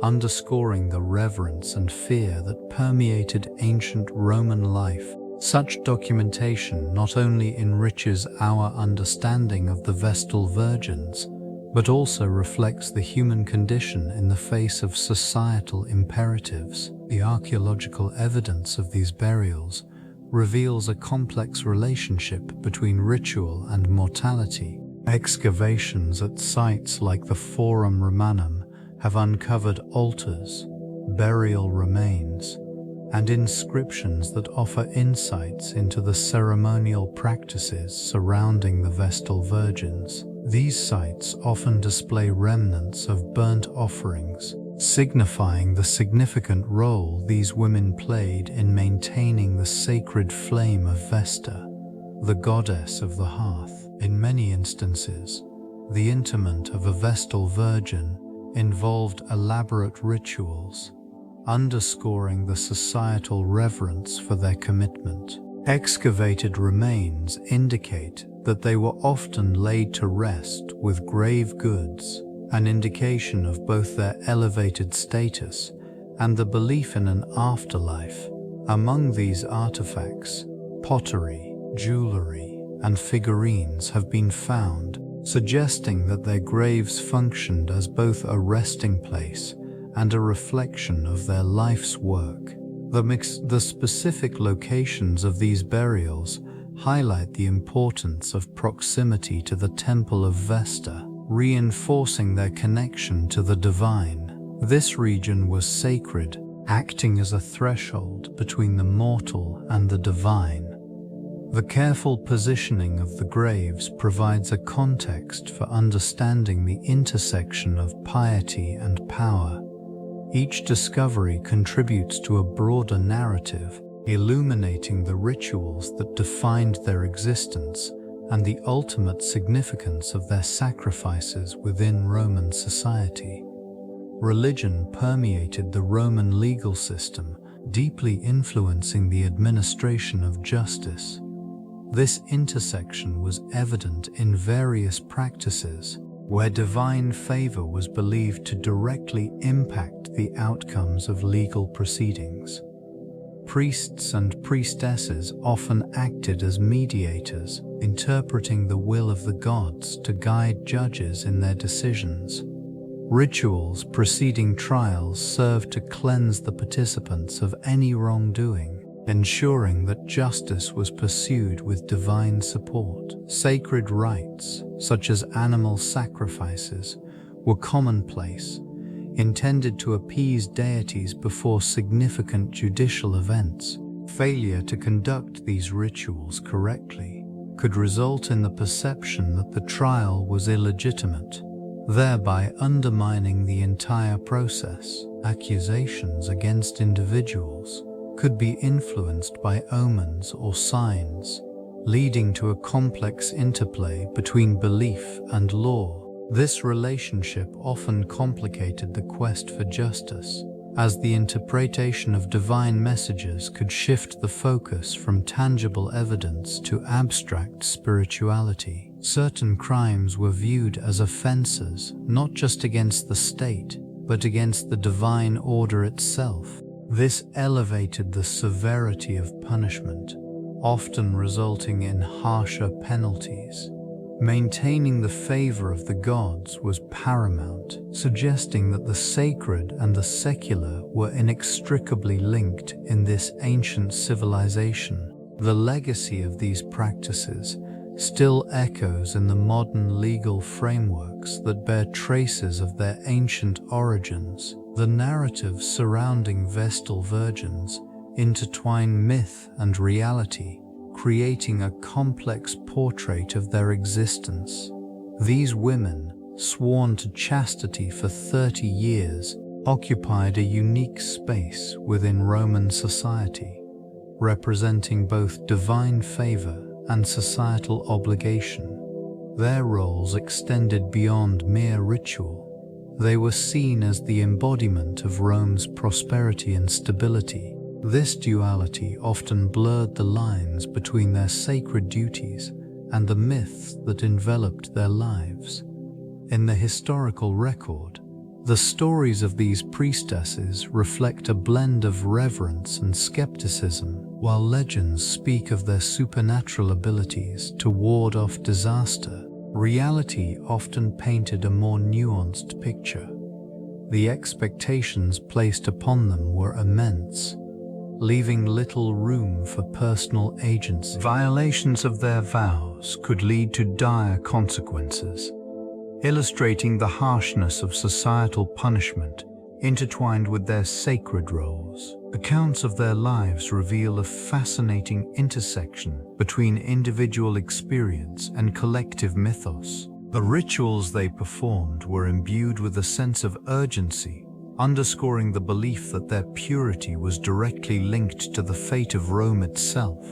underscoring the reverence and fear that permeated ancient Roman life. Such documentation not only enriches our understanding of the Vestal virgins, but also reflects the human condition in the face of societal imperatives. The archaeological evidence of these burials reveals a complex relationship between ritual and mortality. Excavations at sites like the Forum Romanum have uncovered altars, burial remains, and inscriptions that offer insights into the ceremonial practices surrounding the Vestal virgins. These sites often display remnants of burnt offerings, signifying the significant role these women played in maintaining the sacred flame of Vesta, the goddess of the hearth. In many instances, the interment of a Vestal virgin involved elaborate rituals, underscoring the societal reverence for their commitment. Excavated remains indicate that they were often laid to rest with grave goods, an indication of both their elevated status and the belief in an afterlife. Among these artifacts, pottery, jewelry, and figurines have been found, suggesting that their graves functioned as both a resting place and a reflection of their life's work. The specific locations of these burials highlight the importance of proximity to the Temple of Vesta, reinforcing their connection to the divine. This region was sacred, acting as a threshold between the mortal and the divine. The careful positioning of the graves provides a context for understanding the intersection of piety and power. Each discovery contributes to a broader narrative, illuminating the rituals that defined their existence and the ultimate significance of their sacrifices within Roman society. Religion permeated the Roman legal system, deeply influencing the administration of justice. This intersection was evident in various practices, where divine favor was believed to directly impact the outcomes of legal proceedings. Priests and priestesses often acted as mediators, interpreting the will of the gods to guide judges in their decisions. Rituals preceding trials served to cleanse the participants of any wrongdoing, ensuring that justice was pursued with divine support. Sacred rites, such as animal sacrifices, were commonplace, intended to appease deities before significant judicial events. Failure to conduct these rituals correctly could result in the perception that the trial was illegitimate, thereby undermining the entire process. Accusations against individuals could be influenced by omens or signs, leading to a complex interplay between belief and law. This relationship often complicated the quest for justice, as the interpretation of divine messages could shift the focus from tangible evidence to abstract spirituality. Certain crimes were viewed as offenses, not just against the state, but against the divine order itself. This elevated the severity of punishment, often resulting in harsher penalties. Maintaining the favor of the gods was paramount, suggesting that the sacred and the secular were inextricably linked in this ancient civilization. The legacy of these practices still echoes in the modern legal frameworks that bear traces of their ancient origins. The narratives surrounding Vestal virgins intertwine myth and reality, creating a complex portrait of their existence. These women, sworn to chastity for 30 years, occupied a unique space within Roman society, representing both divine favor and societal obligation. Their roles extended beyond mere ritual. They were seen as the embodiment of Rome's prosperity and stability. This duality often blurred the lines between their sacred duties and the myths that enveloped their lives. In the historical record, the stories of these priestesses reflect a blend of reverence and skepticism, while legends speak of their supernatural abilities to ward off disaster. Reality often painted a more nuanced picture. The expectations placed upon them were immense, leaving little room for personal agency. Violations of their vows could lead to dire consequences, illustrating the harshness of societal punishment intertwined with their sacred roles. Accounts of their lives reveal a fascinating intersection between individual experience and collective mythos. The rituals they performed were imbued with a sense of urgency, underscoring the belief that their purity was directly linked to the fate of Rome itself.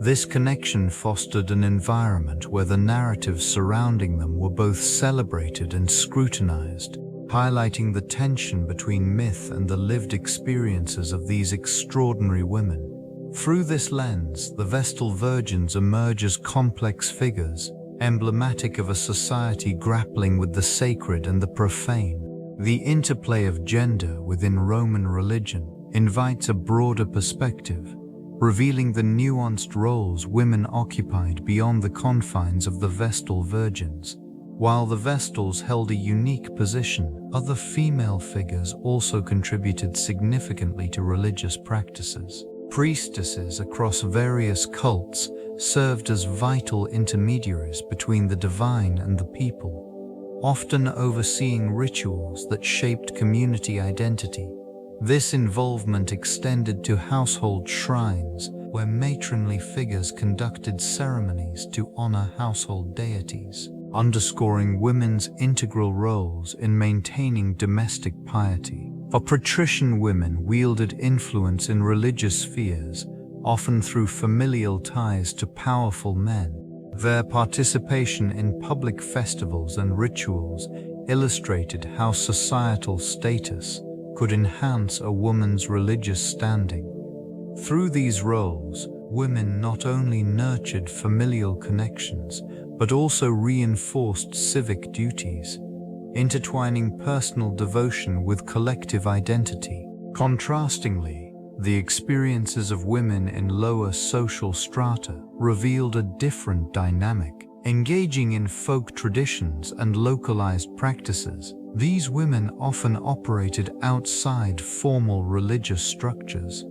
This connection fostered an environment where the narratives surrounding them were both celebrated and scrutinized, highlighting the tension between myth and the lived experiences of these extraordinary women. Through this lens, the Vestal virgins emerge as complex figures, emblematic of a society grappling with the sacred and the profane. The interplay of gender within Roman religion invites a broader perspective, revealing the nuanced roles women occupied beyond the confines of the Vestal virgins. While the Vestals held a unique position, other female figures also contributed significantly to religious practices. Priestesses across various cults served as vital intermediaries between the divine and the people, often overseeing rituals that shaped community identity. This involvement extended to household shrines, where matronly figures conducted ceremonies to honor household deities, underscoring women's integral roles in maintaining domestic piety. For patrician women wielded influence in religious spheres, often through familial ties to powerful men. Their participation in public festivals and rituals illustrated how societal status could enhance a woman's religious standing. Through these roles, women not only nurtured familial connections, but also reinforced civic duties, intertwining personal devotion with collective identity. Contrastingly, the experiences of women in lower social strata revealed a different dynamic. Engaging in folk traditions and localized practices, these women often operated outside formal religious structures.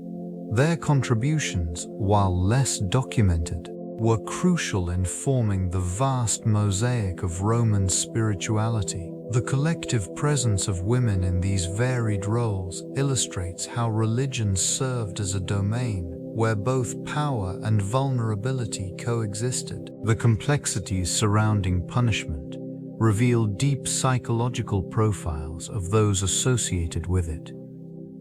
Their contributions, while less documented, were crucial in forming the vast mosaic of Roman spirituality. The collective presence of women in these varied roles illustrates how religion served as a domain where both power and vulnerability coexisted. The complexities surrounding punishment reveal deep psychological profiles of those associated with it.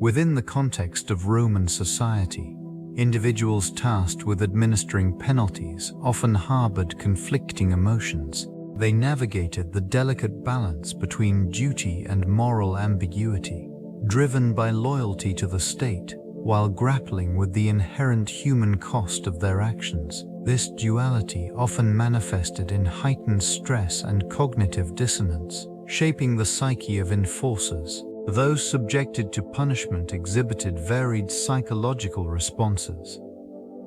Within the context of Roman society, individuals tasked with administering penalties often harbored conflicting emotions. They navigated the delicate balance between duty and moral ambiguity, driven by loyalty to the state, while grappling with the inherent human cost of their actions. This duality often manifested in heightened stress and cognitive dissonance, shaping the psyche of enforcers. Those subjected to punishment exhibited varied psychological responses.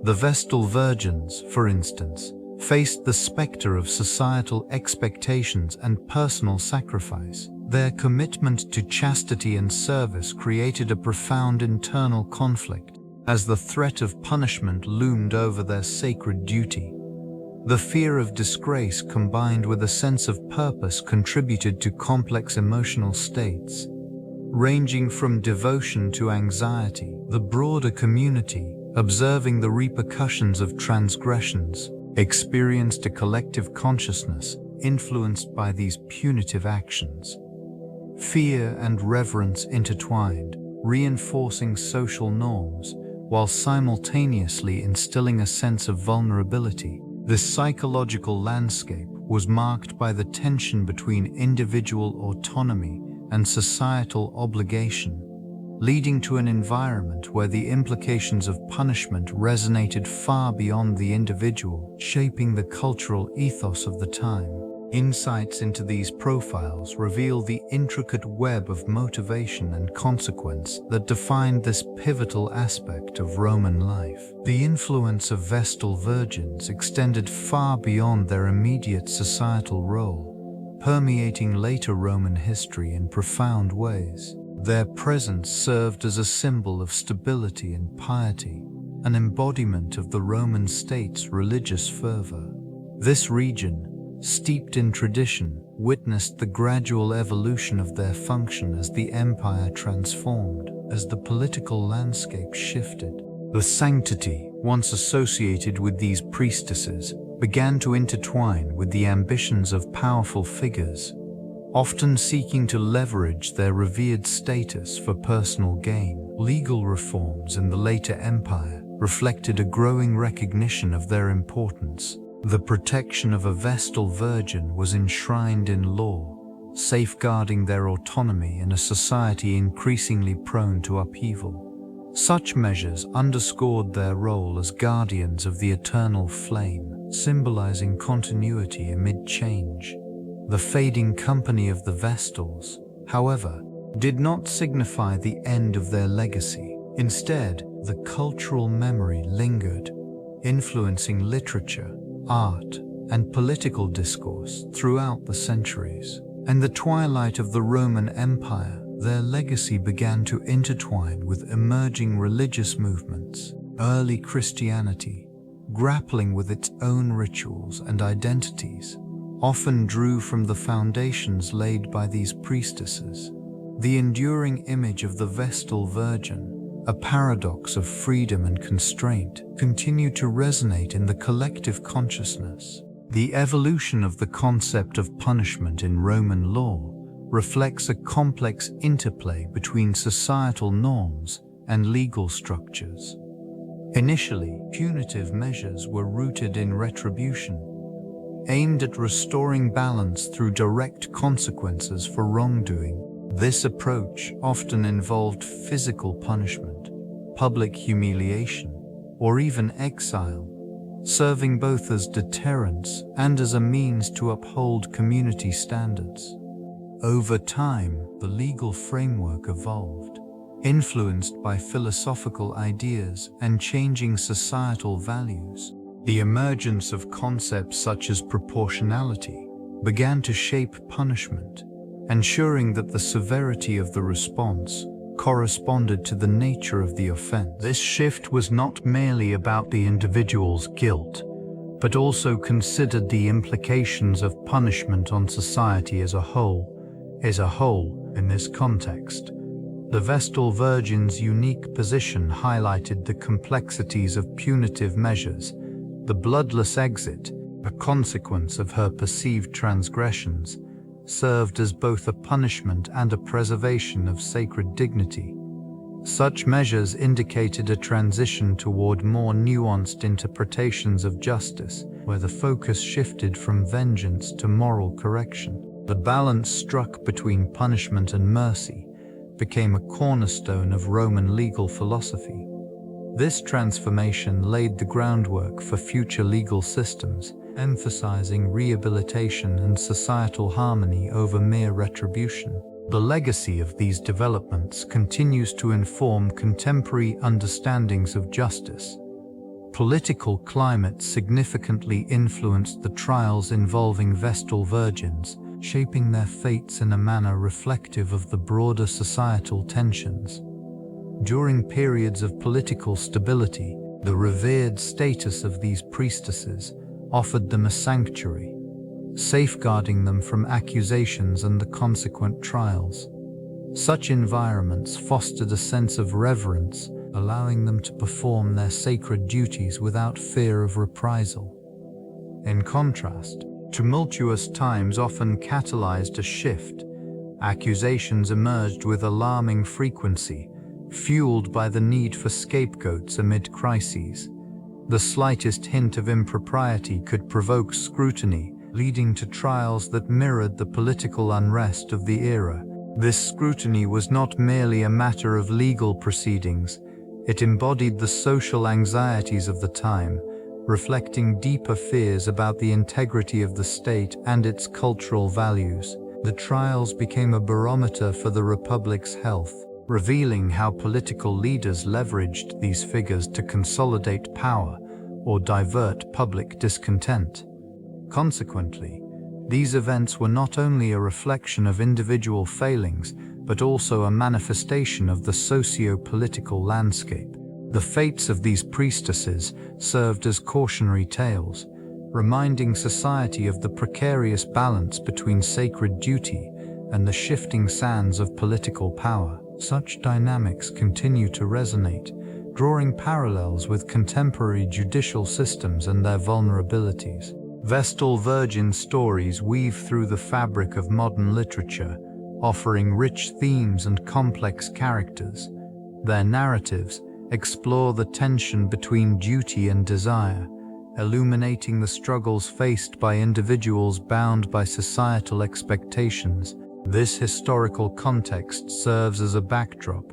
The Vestal virgins, for instance, faced the specter of societal expectations and personal sacrifice. Their commitment to chastity and service created a profound internal conflict, as the threat of punishment loomed over their sacred duty. The fear of disgrace combined with a sense of purpose contributed to complex emotional states, ranging from devotion to anxiety. The broader community, observing the repercussions of transgressions, experienced a collective consciousness influenced by these punitive actions. Fear and reverence intertwined, reinforcing social norms, while simultaneously instilling a sense of vulnerability. This psychological landscape was marked by the tension between individual autonomy and societal obligation, leading to an environment where the implications of punishment resonated far beyond the individual, shaping the cultural ethos of the time. Insights into these profiles reveal the intricate web of motivation and consequence that defined this pivotal aspect of Roman life. The influence of Vestal virgins extended far beyond their immediate societal role, permeating later Roman history in profound ways. Their presence served as a symbol of stability and piety, an embodiment of the Roman state's religious fervor. This region, steeped in tradition, witnessed the gradual evolution of their function as the empire transformed. As the political landscape shifted, the sanctity, once associated with these priestesses, began to intertwine with the ambitions of powerful figures, often seeking to leverage their revered status for personal gain. Legal reforms in the later empire reflected a growing recognition of their importance. The protection of a Vestal virgin was enshrined in law, safeguarding their autonomy in a society increasingly prone to upheaval. Such measures underscored their role as guardians of the eternal flame, symbolizing continuity amid change. The fading company of the Vestals, however, did not signify the end of their legacy. Instead, the cultural memory lingered, influencing literature, art, and political discourse throughout the centuries. In the twilight of the Roman Empire, their legacy began to intertwine with emerging religious movements. Early Christianity, grappling with its own rituals and identities, often drew from the foundations laid by these priestesses. The enduring image of the Vestal Virgin, a paradox of freedom and constraint, continued to resonate in the collective consciousness. The evolution of the concept of punishment in Roman law reflects a complex interplay between societal norms and legal structures. Initially, punitive measures were rooted in retribution, aimed at restoring balance through direct consequences for wrongdoing. This approach often involved physical punishment, public humiliation, or even exile, serving both as deterrence and as a means to uphold community standards. Over time, the legal framework evolved, influenced by philosophical ideas and changing societal values. The emergence of concepts such as proportionality began to shape punishment, ensuring that the severity of the response corresponded to the nature of the offense. This shift was not merely about the individual's guilt, but also considered the implications of punishment on society as a whole. In this context, the Vestal Virgin's unique position highlighted the complexities of punitive measures. The bloodless exit, a consequence of her perceived transgressions, served as both a punishment and a preservation of sacred dignity. Such measures indicated a transition toward more nuanced interpretations of justice, where the focus shifted from vengeance to moral correction. The balance struck between punishment and mercy became a cornerstone of Roman legal philosophy. This transformation laid the groundwork for future legal systems, emphasizing rehabilitation and societal harmony over mere retribution. The legacy of these developments continues to inform contemporary understandings of justice. Political climate significantly influenced the trials involving Vestal virgins, shaping their fates in a manner reflective of the broader societal tensions. During periods of political stability, the revered status of these priestesses offered them a sanctuary, safeguarding them from accusations and the consequent trials. Such environments fostered a sense of reverence, allowing them to perform their sacred duties without fear of reprisal. In contrast, tumultuous times often catalyzed a shift. Accusations emerged with alarming frequency, fueled by the need for scapegoats amid crises. The slightest hint of impropriety could provoke scrutiny, leading to trials that mirrored the political unrest of the era. This scrutiny was not merely a matter of legal proceedings, it embodied the social anxieties of the time, reflecting deeper fears about the integrity of the state and its cultural values. The trials became a barometer for the Republic's health, revealing how political leaders leveraged these figures to consolidate power or divert public discontent. Consequently, these events were not only a reflection of individual failings, but also a manifestation of the socio-political landscape. The fates of these priestesses served as cautionary tales, reminding society of the precarious balance between sacred duty and the shifting sands of political power. Such dynamics continue to resonate, drawing parallels with contemporary judicial systems and their vulnerabilities. Vestal virgin stories weave through the fabric of modern literature, offering rich themes and complex characters. Their narratives explore the tension between duty and desire, illuminating the struggles faced by individuals bound by societal expectations. This historical context serves as a backdrop,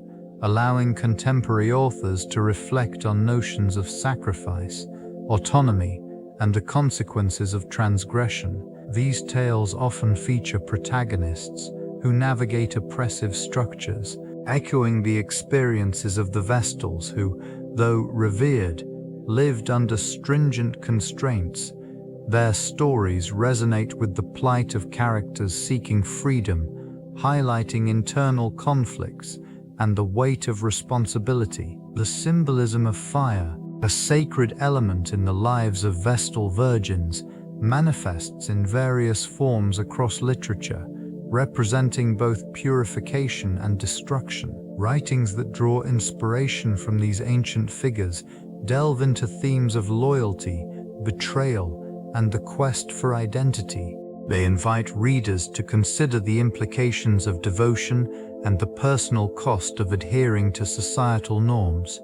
allowing contemporary authors to reflect on notions of sacrifice, autonomy, and the consequences of transgression. These tales often feature protagonists who navigate oppressive structures, echoing the experiences of the Vestals who, though revered, lived under stringent constraints. Their stories resonate with the plight of characters seeking freedom, highlighting internal conflicts and the weight of responsibility. The symbolism of fire, a sacred element in the lives of Vestal virgins, manifests in various forms across literature, representing both purification and destruction. Writings that draw inspiration from these ancient figures delve into themes of loyalty, betrayal, and the quest for identity. They invite readers to consider the implications of devotion and the personal cost of adhering to societal norms.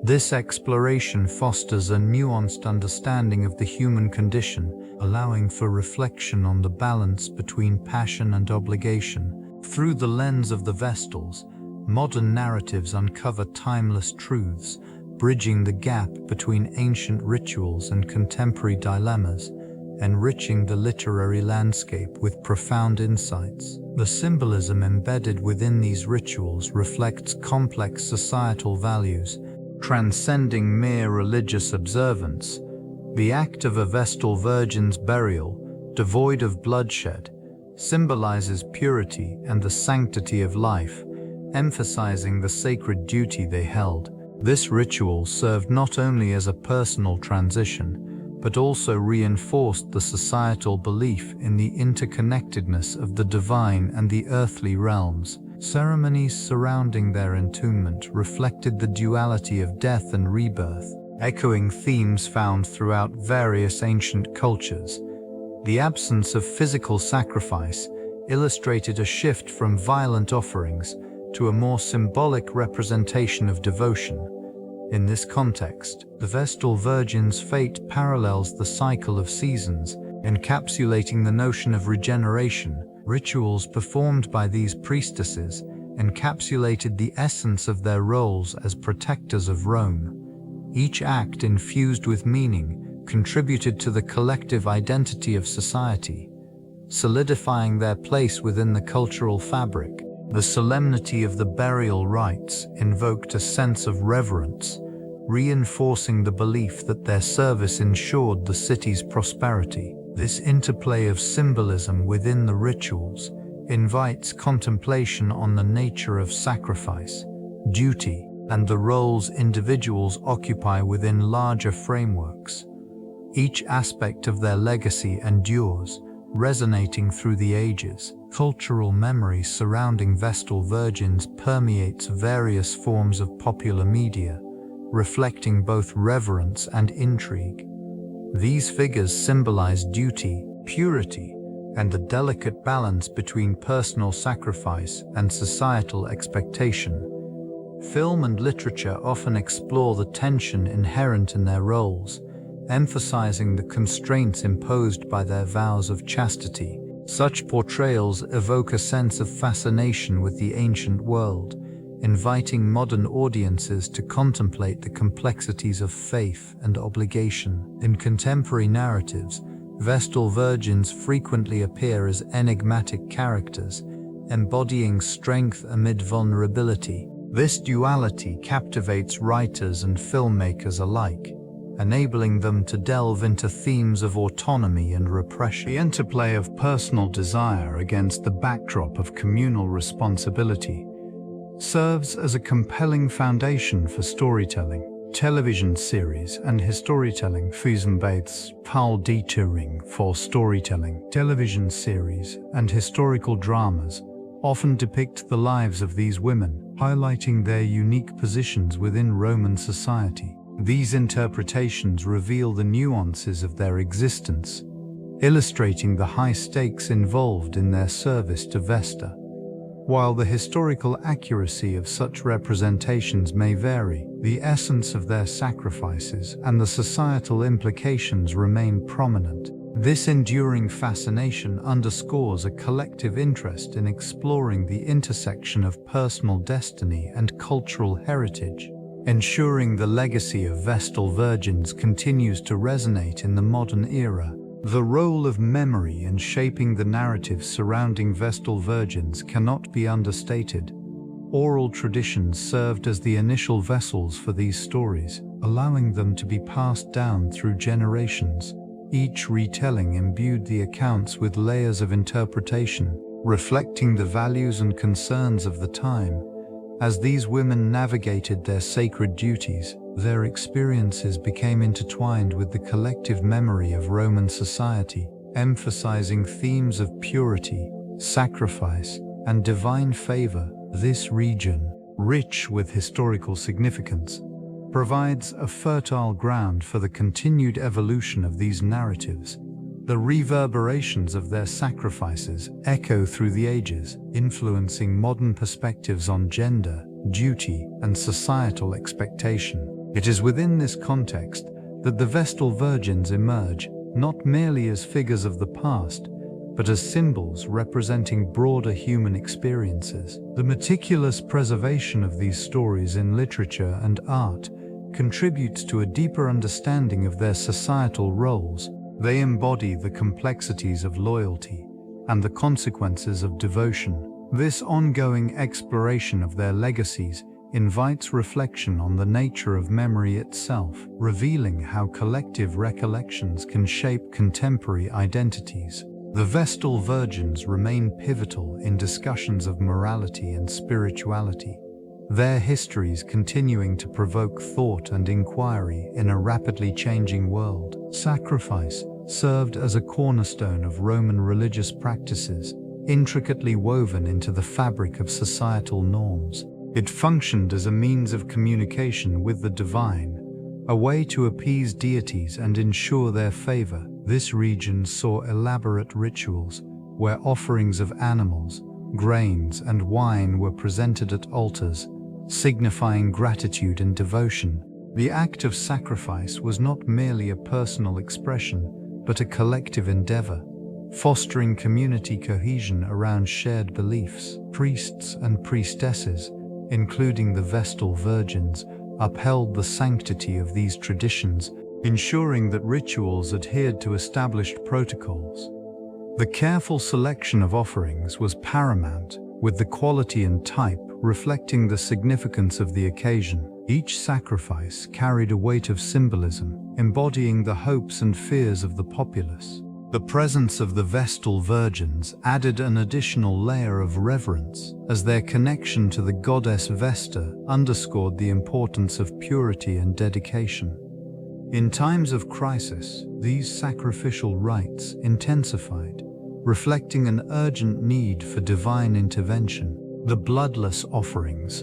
This exploration fosters a nuanced understanding of the human condition, allowing for reflection on the balance between passion and obligation. Through the lens of the Vestals, modern narratives uncover timeless truths, bridging the gap between ancient rituals and contemporary dilemmas, enriching the literary landscape with profound insights. The symbolism embedded within these rituals reflects complex societal values, transcending mere religious observance. The act of a Vestal virgin's burial, devoid of bloodshed, symbolizes purity and the sanctity of life, emphasizing the sacred duty they held. This ritual served not only as a personal transition, but also reinforced the societal belief in the interconnectedness of the divine and the earthly realms. Ceremonies surrounding their entombment reflected the duality of death and rebirth, echoing themes found throughout various ancient cultures. The absence of physical sacrifice illustrated a shift from violent offerings to a more symbolic representation of devotion. In this context, the Vestal Virgin's fate parallels the cycle of seasons, encapsulating the notion of regeneration. Rituals performed by these priestesses encapsulated the essence of their roles as protectors of Rome. Each act, infused with meaning, contributed to the collective identity of society, solidifying their place within the cultural fabric. The solemnity of the burial rites invoked a sense of reverence, reinforcing the belief that their service ensured the city's prosperity. This interplay of symbolism within the rituals invites contemplation on the nature of sacrifice, duty, and the roles individuals occupy within larger frameworks. Each aspect of their legacy endures, resonating through the ages. Cultural memory surrounding Vestal virgins permeates various forms of popular media, reflecting both reverence and intrigue. These figures symbolize duty, purity, and the delicate balance between personal sacrifice and societal expectation. Film and literature often explore the tension inherent in their roles, emphasizing the constraints imposed by their vows of chastity. Such portrayals evoke a sense of fascination with the ancient world, inviting modern audiences to contemplate the complexities of faith and obligation. In contemporary narratives, Vestal virgins frequently appear as enigmatic characters, embodying strength amid vulnerability. This duality captivates writers and filmmakers alike, enabling them to delve into themes of autonomy and repression. The interplay of personal desire against the backdrop of communal responsibility serves as a compelling foundation for storytelling. Television series and storytelling Fusenbaths Paul Detouring for storytelling. Television series and historical dramas often depict the lives of these women, highlighting their unique positions within Roman society. These interpretations reveal the nuances of their existence, illustrating the high stakes involved in their service to Vesta. While the historical accuracy of such representations may vary, the essence of their sacrifices and the societal implications remain prominent. This enduring fascination underscores a collective interest in exploring the intersection of personal destiny and cultural heritage, ensuring the legacy of Vestal virgins continues to resonate in the modern era. The role of memory in shaping the narrative surrounding Vestal virgins cannot be understated. Oral traditions served as the initial vessels for these stories, allowing them to be passed down through generations. Each retelling imbued the accounts with layers of interpretation, reflecting the values and concerns of the time. As these women navigated their sacred duties, their experiences became intertwined with the collective memory of Roman society, emphasizing themes of purity, sacrifice, and divine favor. This region, rich with historical significance, provides a fertile ground for the continued evolution of these narratives. The reverberations of their sacrifices echo through the ages, influencing modern perspectives on gender, duty, and societal expectation. It is within this context that the Vestal Virgins emerge, not merely as figures of the past, but as symbols representing broader human experiences. The meticulous preservation of these stories in literature and art contributes to a deeper understanding of their societal roles. They embody the complexities of loyalty and the consequences of devotion. This ongoing exploration of their legacies invites reflection on the nature of memory itself, revealing how collective recollections can shape contemporary identities. The Vestal Virgins remain pivotal in discussions of morality and spirituality, their histories continuing to provoke thought and inquiry in a rapidly changing world. Sacrifice served as a cornerstone of Roman religious practices, intricately woven into the fabric of societal norms. It functioned as a means of communication with the divine, a way to appease deities and ensure their favor. This region saw elaborate rituals where offerings of animals, grains, and wine were presented at altars, signifying gratitude and devotion. The act of sacrifice was not merely a personal expression, but a collective endeavor, fostering community cohesion around shared beliefs. Priests and priestesses, including the Vestal Virgins, upheld the sanctity of these traditions, ensuring that rituals adhered to established protocols. The careful selection of offerings was paramount, with the quality and type reflecting the significance of the occasion. Each sacrifice carried a weight of symbolism, embodying the hopes and fears of the populace. The presence of the Vestal Virgins added an additional layer of reverence, as their connection to the goddess Vesta underscored the importance of purity and dedication. In times of crisis, these sacrificial rites intensified, reflecting an urgent need for divine intervention. The bloodless offerings,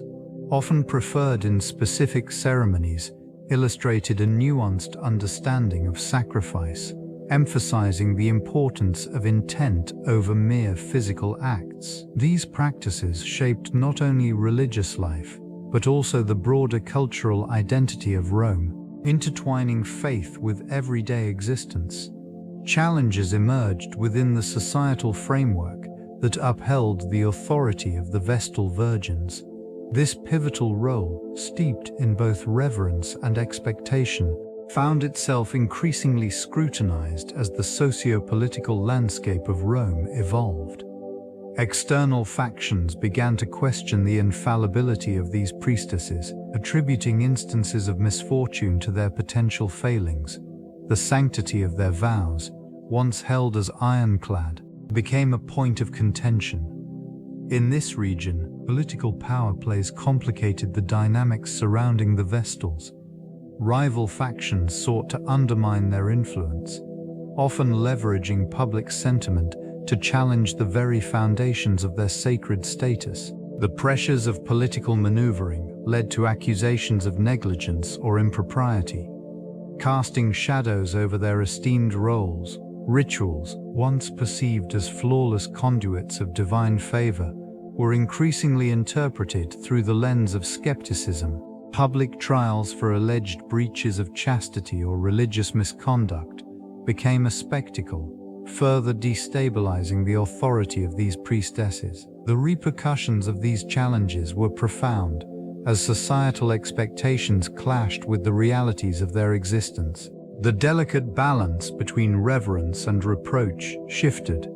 often preferred in specific ceremonies, illustrated a nuanced understanding of sacrifice, emphasizing the importance of intent over mere physical acts. These practices shaped not only religious life, but also the broader cultural identity of Rome, intertwining faith with everyday existence. Challenges emerged within the societal framework that upheld the authority of the Vestal Virgins. This pivotal role, steeped in both reverence and expectation, found itself increasingly scrutinized as the socio-political landscape of Rome evolved. External factions began to question the infallibility of these priestesses, attributing instances of misfortune to their potential failings. The sanctity of their vows, once held as ironclad, became a point of contention. In this region, political power plays complicated the dynamics surrounding the Vestals. Rival factions sought to undermine their influence, often leveraging public sentiment to challenge the very foundations of their sacred status. The pressures of political maneuvering led to accusations of negligence or impropriety, casting shadows over their esteemed roles. Rituals, once perceived as flawless conduits of divine favor, were increasingly interpreted through the lens of skepticism. Public trials for alleged breaches of chastity or religious misconduct became a spectacle, further destabilizing the authority of these priestesses. The repercussions of these challenges were profound, as societal expectations clashed with the realities of their existence. The delicate balance between reverence and reproach shifted,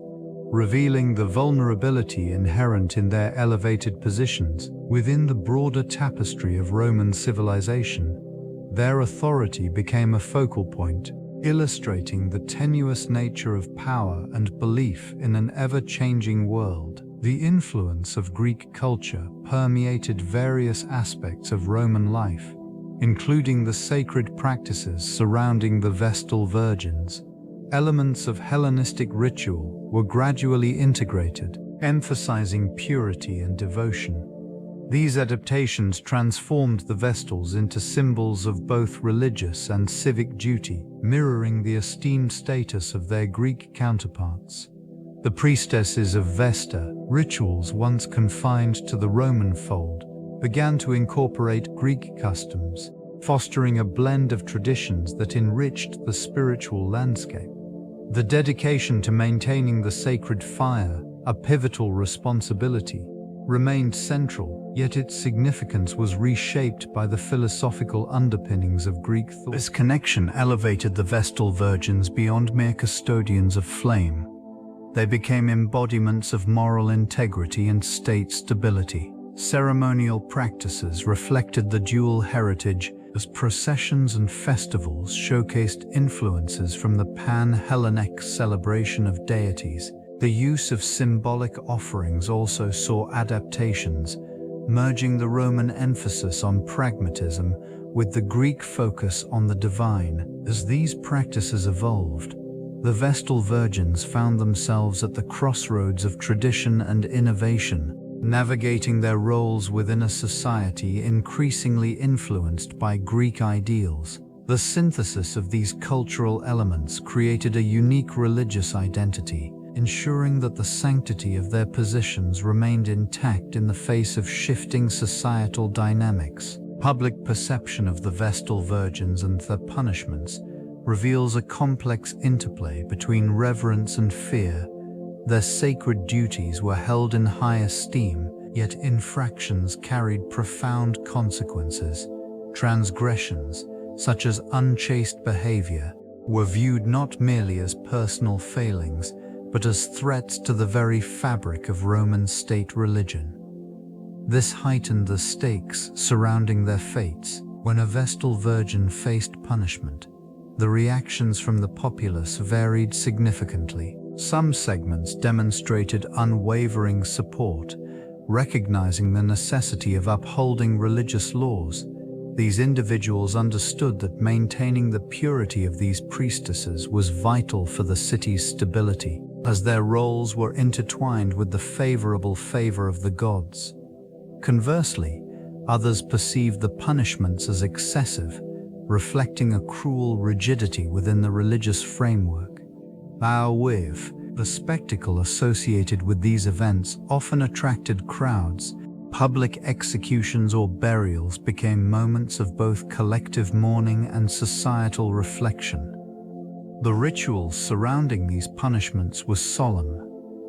revealing the vulnerability inherent in their elevated positions. Within the broader tapestry of Roman civilization, their authority became a focal point, illustrating the tenuous nature of power and belief in an ever-changing world. The influence of Greek culture permeated various aspects of Roman life, including the sacred practices surrounding the Vestal Virgins. Elements of Hellenistic ritual were gradually integrated, emphasizing purity and devotion. These adaptations transformed the Vestals into symbols of both religious and civic duty, mirroring the esteemed status of their Greek counterparts. The priestesses of Vesta, rituals once confined to the Roman fold, began to incorporate Greek customs, fostering a blend of traditions that enriched the spiritual landscape. The dedication to maintaining the sacred fire, a pivotal responsibility, remained central, yet its significance was reshaped by the philosophical underpinnings of Greek thought. This connection elevated the Vestal Virgins beyond mere custodians of flame. They became embodiments of moral integrity and state stability. Ceremonial practices reflected the dual heritage, as processions and festivals showcased influences from the pan-Hellenic celebration of deities. The use of symbolic offerings also saw adaptations, merging the Roman emphasis on pragmatism with the Greek focus on the divine. As these practices evolved, the Vestal Virgins found themselves at the crossroads of tradition and innovation, navigating their roles within a society increasingly influenced by Greek ideals. The synthesis of these cultural elements created a unique religious identity, ensuring that the sanctity of their positions remained intact in the face of shifting societal dynamics. Public perception of the Vestal Virgins and their punishments reveals a complex interplay between reverence and fear. Their sacred duties were held in high esteem, yet infractions carried profound consequences. Transgressions, such as unchaste behavior, were viewed not merely as personal failings, but as threats to the very fabric of Roman state religion. This heightened the stakes surrounding their fates. When a Vestal Virgin faced punishment, the reactions from the populace varied significantly. Some segments demonstrated unwavering support, recognizing the necessity of upholding religious laws. These individuals understood that maintaining the purity of these priestesses was vital for the city's stability, as their roles were intertwined with the favorable favor of the gods. Conversely, others perceived the punishments as excessive, reflecting a cruel rigidity within the religious framework. The spectacle associated with these events often attracted crowds. Public executions or burials became moments of both collective mourning and societal reflection. The rituals surrounding these punishments were solemn,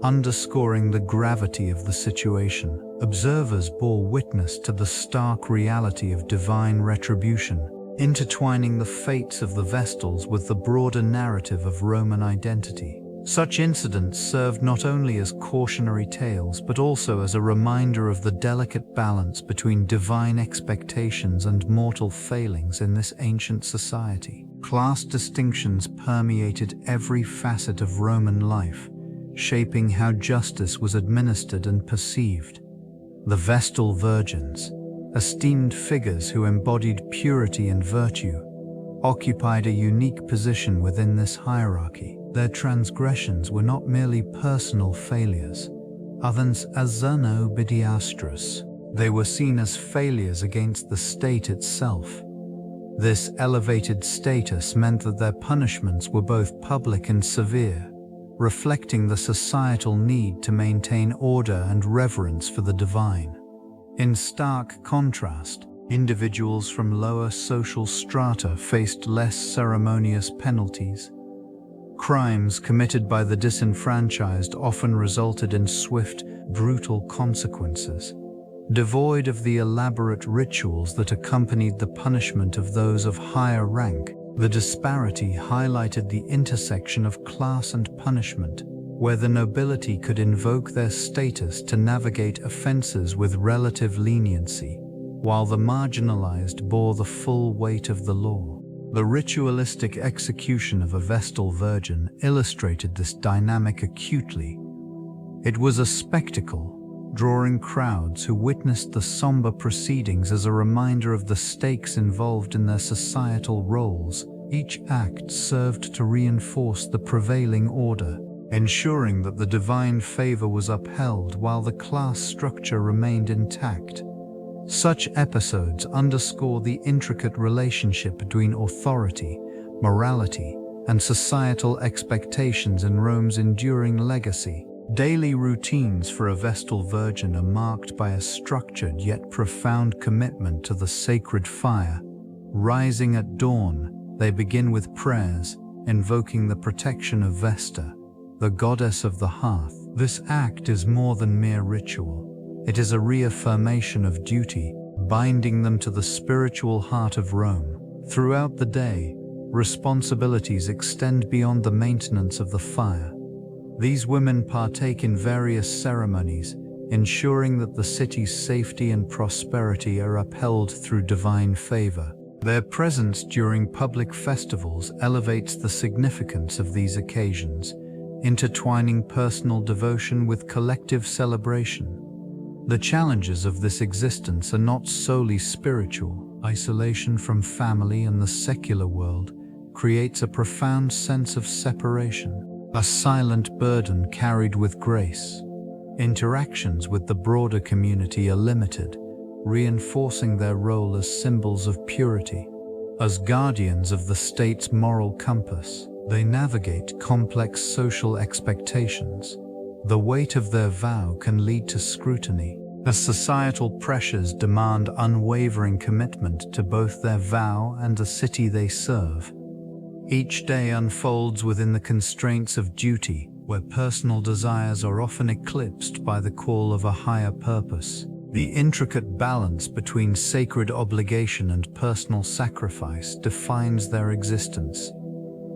underscoring the gravity of the situation. Observers bore witness to the stark reality of divine retribution, intertwining the fates of the Vestals with the broader narrative of Roman identity. Such incidents served not only as cautionary tales but also as a reminder of the delicate balance between divine expectations and mortal failings in this ancient society. Class distinctions permeated every facet of Roman life, shaping how justice was administered and perceived. The Vestal Virgins, esteemed figures who embodied purity and virtue, occupied a unique position within this hierarchy. Their transgressions were not merely personal failures, others as xenobidiastros. They were seen as failures against the state itself. This elevated status meant that their punishments were both public and severe, reflecting the societal need to maintain order and reverence for the divine. In stark contrast, individuals from lower social strata faced less ceremonious penalties. Crimes committed by the disenfranchised often resulted in swift, brutal consequences. Devoid of the elaborate rituals that accompanied the punishment of those of higher rank, the disparity highlighted the intersection of class and punishment, where the nobility could invoke their status to navigate offenses with relative leniency, while the marginalized bore the full weight of the law. The ritualistic execution of a Vestal Virgin illustrated this dynamic acutely. It was a spectacle, drawing crowds who witnessed the somber proceedings as a reminder of the stakes involved in their societal roles. Each act served to reinforce the prevailing order, ensuring that the divine favor was upheld while the class structure remained intact. Such episodes underscore the intricate relationship between authority, morality, and societal expectations in Rome's enduring legacy. Daily routines for a Vestal Virgin are marked by a structured yet profound commitment to the sacred fire, Rising at dawn, they begin with prayers, invoking the protection of Vesta, the goddess of the hearth. This act is more than mere ritual. It is a reaffirmation of duty, binding them to the spiritual heart of Rome. Throughout the day, responsibilities extend beyond the maintenance of the fire. These women partake in various ceremonies, ensuring that the city's safety and prosperity are upheld through divine favor. Their presence during public festivals elevates the significance of these occasions, intertwining personal devotion with collective celebration. The challenges of this existence are not solely spiritual. Isolation from family and the secular world creates a profound sense of separation, a silent burden carried with grace. Interactions with the broader community are limited, reinforcing their role as symbols of purity. As guardians of the state's moral compass, they navigate complex social expectations. The weight of their vow can lead to scrutiny, as societal pressures demand unwavering commitment to both their vow and the city they serve. Each day unfolds within the constraints of duty, where personal desires are often eclipsed by the call of a higher purpose. The intricate balance between sacred obligation and personal sacrifice defines their existence,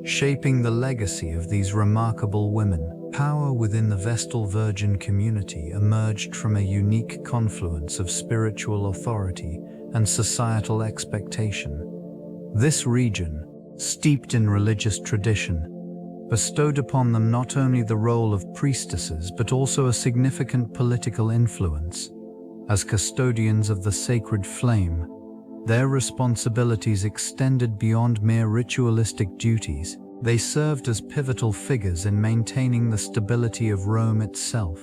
shaping the legacy of these remarkable women. Power within the Vestal Virgin community emerged from a unique confluence of spiritual authority and societal expectation. This region, steeped in religious tradition, bestowed upon them not only the role of priestesses but also a significant political influence. As custodians of the sacred flame, their responsibilities extended beyond mere ritualistic duties. They served as pivotal figures in maintaining the stability of Rome itself.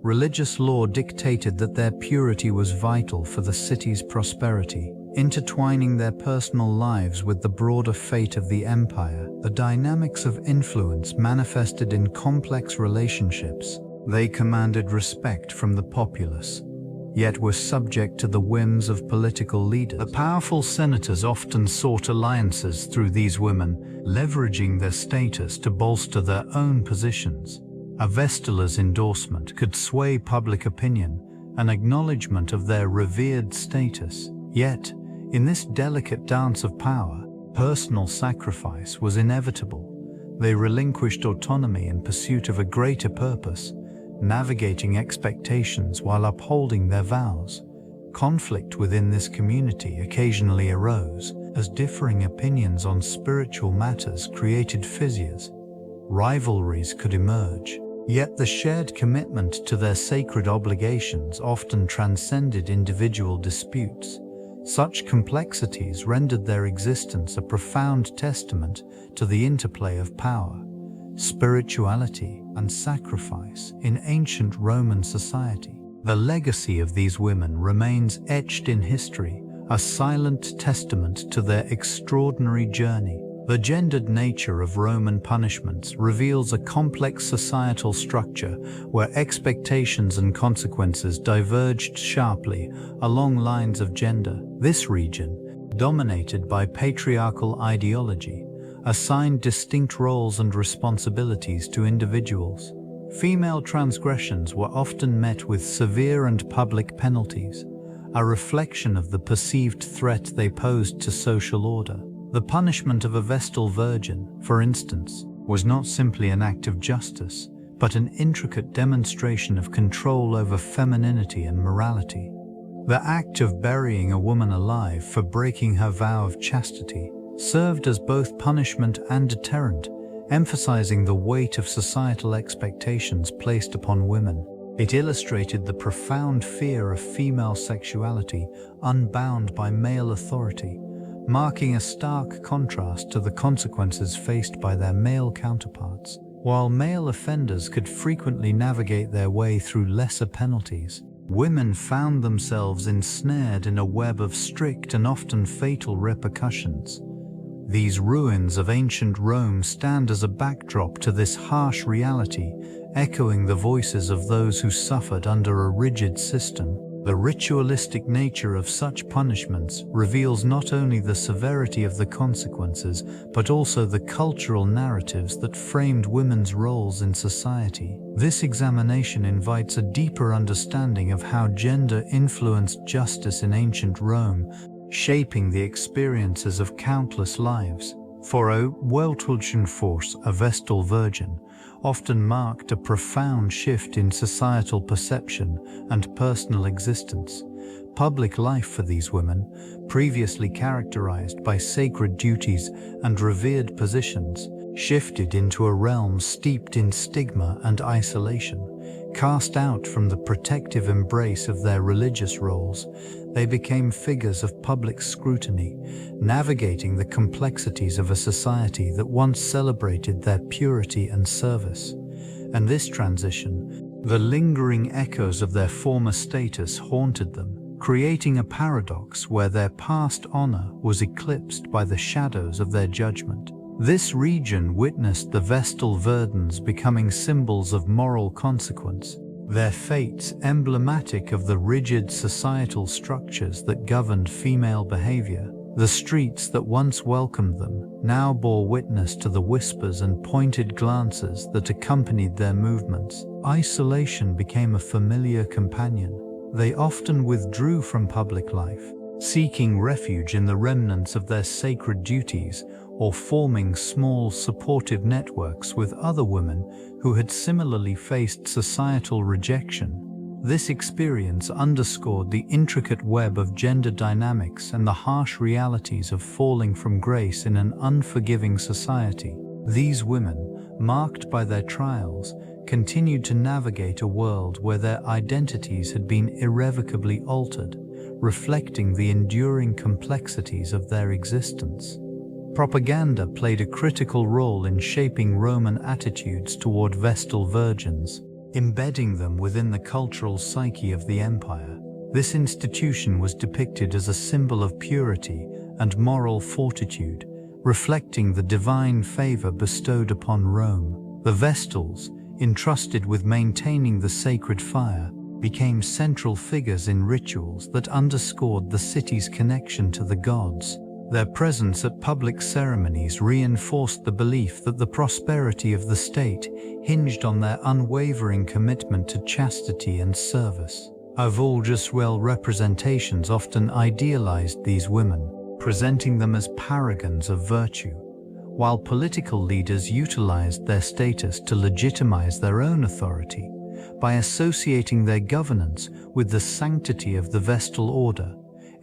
Religious law dictated that their purity was vital for the city's prosperity, intertwining their personal lives with the broader fate of the empire. The dynamics of influence manifested in complex relationships. They commanded respect from the populace, yet were subject to the whims of political leaders. The powerful senators often sought alliances through these women, leveraging their status to bolster their own positions. A Vestaler's endorsement could sway public opinion, an acknowledgement of their revered status. Yet, in this delicate dance of power, personal sacrifice was inevitable. They relinquished autonomy in pursuit of a greater purpose, navigating expectations while upholding their vows. Conflict within this community occasionally arose, as differing opinions on spiritual matters created fissures. Rivalries could emerge, yet the shared commitment to their sacred obligations often transcended individual disputes. Such complexities rendered their existence a profound testament to the interplay of power, spirituality, and sacrifice in ancient Roman society. The legacy of these women remains etched in history, a silent testament to their extraordinary journey. The gendered nature of Roman punishments reveals a complex societal structure where expectations and consequences diverged sharply along lines of gender. This region, dominated by patriarchal ideology, assigned distinct roles and responsibilities to individuals. Female transgressions were often met with severe and public penalties, a reflection of the perceived threat they posed to social order. The punishment of a Vestal virgin, for instance, was not simply an act of justice, but an intricate demonstration of control over femininity and morality. The act of burying a woman alive for breaking her vow of chastity served as both punishment and deterrent, emphasizing the weight of societal expectations placed upon women. It illustrated the profound fear of female sexuality unbound by male authority, marking a stark contrast to the consequences faced by their male counterparts. While male offenders could frequently navigate their way through lesser penalties, women found themselves ensnared in a web of strict and often fatal repercussions. These ruins of ancient Rome stand as a backdrop to this harsh reality, echoing the voices of those who suffered under a rigid system. The ritualistic nature of such punishments reveals not only the severity of the consequences, but also the cultural narratives that framed women's roles in society. This examination invites a deeper understanding of how gender influenced justice in ancient Rome, shaping the experiences of countless lives. For a Weltulgenforce, a Vestal virgin, often marked a profound shift in societal perception and personal existence. Public life for these women, previously characterized by sacred duties and revered positions, shifted into a realm steeped in stigma and isolation. Cast out from the protective embrace of their religious roles, they became figures of public scrutiny, navigating the complexities of a society that once celebrated their purity and service. And this transition, the lingering echoes of their former status haunted them, creating a paradox where their past honor was eclipsed by the shadows of their judgment. This region witnessed the Vestal Virgins becoming symbols of moral consequence, their fates emblematic of the rigid societal structures that governed female behavior. The streets that once welcomed them now bore witness to the whispers and pointed glances that accompanied their movements. Isolation became a familiar companion. They often withdrew from public life, seeking refuge in the remnants of their sacred duties, or forming small supportive networks with other women who had similarly faced societal rejection. This experience underscored the intricate web of gender dynamics and the harsh realities of falling from grace in an unforgiving society. These women, marked by their trials, continued to navigate a world where their identities had been irrevocably altered, reflecting the enduring complexities of their existence. Propaganda played a critical role in shaping Roman attitudes toward Vestal virgins, embedding them within the cultural psyche of the empire. This institution was depicted as a symbol of purity and moral fortitude, reflecting the divine favor bestowed upon Rome. The Vestals, entrusted with maintaining the sacred fire, became central figures in rituals that underscored the city's connection to the gods. Their presence at public ceremonies reinforced the belief that the prosperity of the state hinged on their unwavering commitment to chastity and service. Vulgar representations often idealized these women, presenting them as paragons of virtue, while political leaders utilized their status to legitimize their own authority by associating their governance with the sanctity of the Vestal order.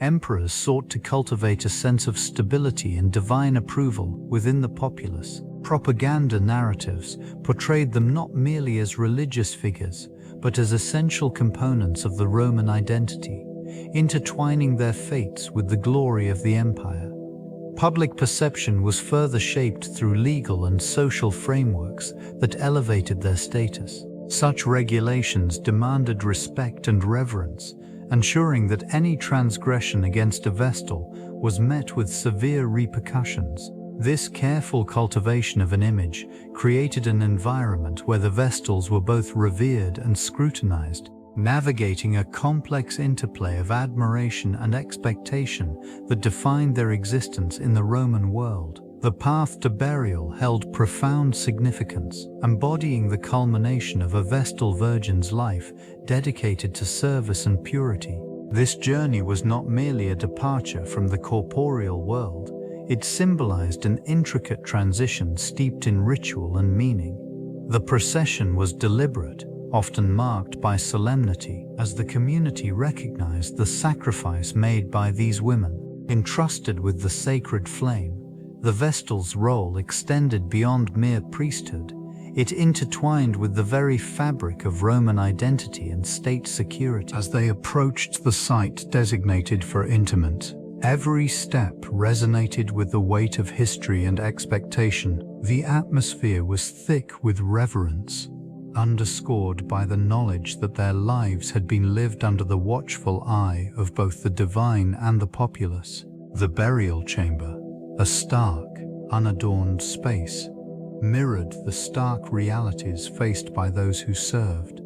Emperors sought to cultivate a sense of stability and divine approval within the populace. Propaganda narratives portrayed them not merely as religious figures, but as essential components of the Roman identity, intertwining their fates with the glory of the empire. Public perception was further shaped through legal and social frameworks that elevated their status. Such regulations demanded respect and reverence, ensuring that any transgression against a Vestal was met with severe repercussions. This careful cultivation of an image created an environment where the Vestals were both revered and scrutinized, navigating a complex interplay of admiration and expectation that defined their existence in the Roman world. The path to burial held profound significance, embodying the culmination of a Vestal virgin's life dedicated to service and purity. This journey was not merely a departure from the corporeal world, it symbolized an intricate transition steeped in ritual and meaning. The procession was deliberate, often marked by solemnity, as the community recognized the sacrifice made by these women. Entrusted with the sacred flame, the Vestal's role extended beyond mere priesthood. It intertwined with the very fabric of Roman identity and state security. As they approached the site designated for interment, every step resonated with the weight of history and expectation. The atmosphere was thick with reverence, underscored by the knowledge that their lives had been lived under the watchful eye of both the divine and the populace. The burial chamber, a stark, unadorned space, mirrored the stark realities faced by those who served.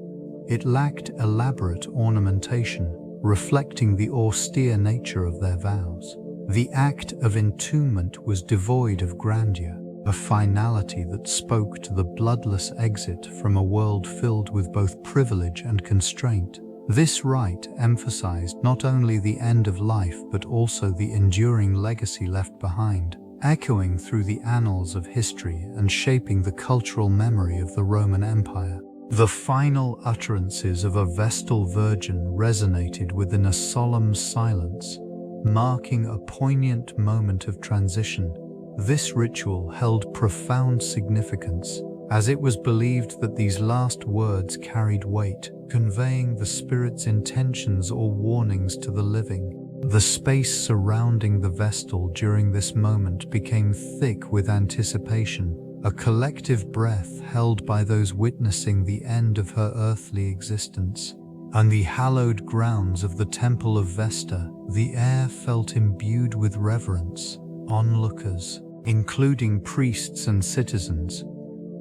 It lacked elaborate ornamentation, reflecting the austere nature of their vows. The act of entombment was devoid of grandeur, a finality that spoke to the bloodless exit from a world filled with both privilege and constraint. This rite emphasized not only the end of life but also the enduring legacy left behind, echoing through the annals of history and shaping the cultural memory of the Roman Empire. The final utterances of a Vestal virgin resonated within a solemn silence, marking a poignant moment of transition. This ritual held profound significance, as it was believed that these last words carried weight, conveying the spirit's intentions or warnings to the living. The space surrounding the Vestal during this moment became thick with anticipation, a collective breath held by those witnessing the end of her earthly existence. On the hallowed grounds of the Temple of Vesta, the air felt imbued with reverence. Onlookers, including priests and citizens,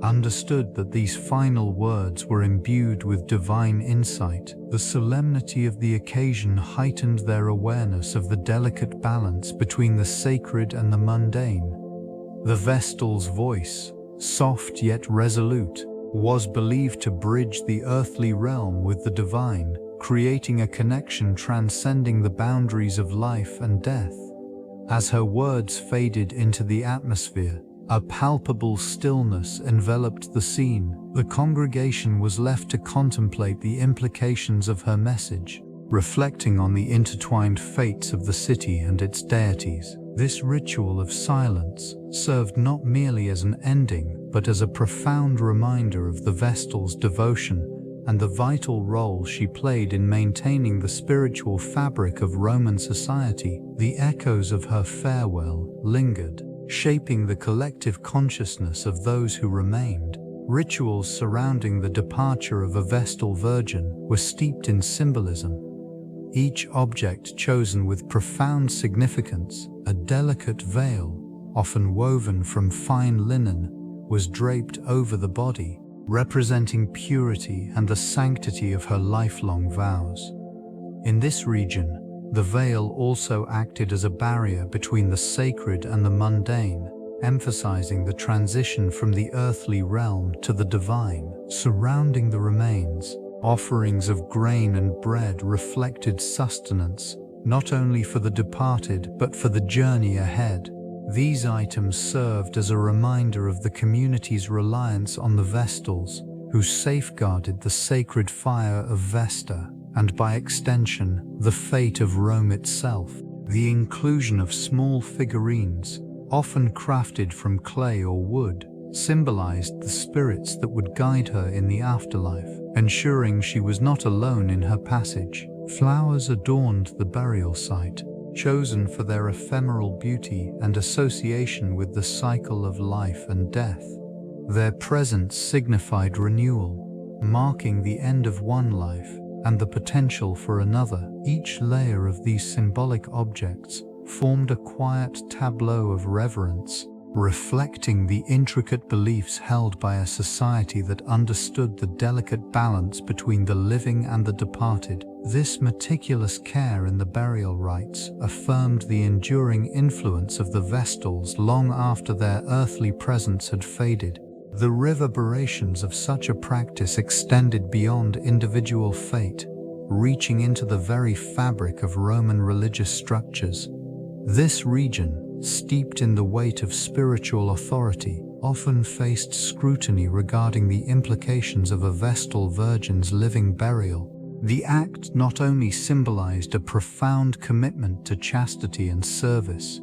understood that these final words were imbued with divine insight. The solemnity of the occasion heightened their awareness of the delicate balance between the sacred and the mundane. The Vestal's voice, soft yet resolute, was believed to bridge the earthly realm with the divine, creating a connection transcending the boundaries of life and death. As her words faded into the atmosphere, a palpable stillness enveloped the scene. The congregation was left to contemplate the implications of her message, reflecting on the intertwined fates of the city and its deities. This ritual of silence served not merely as an ending, but as a profound reminder of the Vestal's devotion and the vital role she played in maintaining the spiritual fabric of Roman society. The echoes of her farewell lingered, shaping the collective consciousness of those who remained. Rituals surrounding the departure of a Vestal virgin were steeped in symbolism, each object chosen with profound significance. A delicate veil, often woven from fine linen, was draped over the body, representing purity and the sanctity of her lifelong vows. In this region, the veil also acted as a barrier between the sacred and the mundane, emphasizing the transition from the earthly realm to the divine. Surrounding the remains, offerings of grain and bread reflected sustenance, not only for the departed but for the journey ahead. These items served as a reminder of the community's reliance on the Vestals, who safeguarded the sacred fire of Vesta, and by extension, the fate of Rome itself. The inclusion of small figurines, often crafted from clay or wood, symbolized the spirits that would guide her in the afterlife, ensuring she was not alone in her passage. Flowers adorned the burial site, chosen for their ephemeral beauty and association with the cycle of life and death. Their presence signified renewal, marking the end of one life and the potential for another. Each layer of these symbolic objects formed a quiet tableau of reverence, reflecting the intricate beliefs held by a society that understood the delicate balance between the living and the departed. This meticulous care in the burial rites affirmed the enduring influence of the Vestals long after their earthly presence had faded. The reverberations of such a practice extended beyond individual fate, reaching into the very fabric of Roman religious structures. This region, steeped in the weight of spiritual authority, often faced scrutiny regarding the implications of a Vestal virgin's living burial. The act not only symbolized a profound commitment to chastity and service,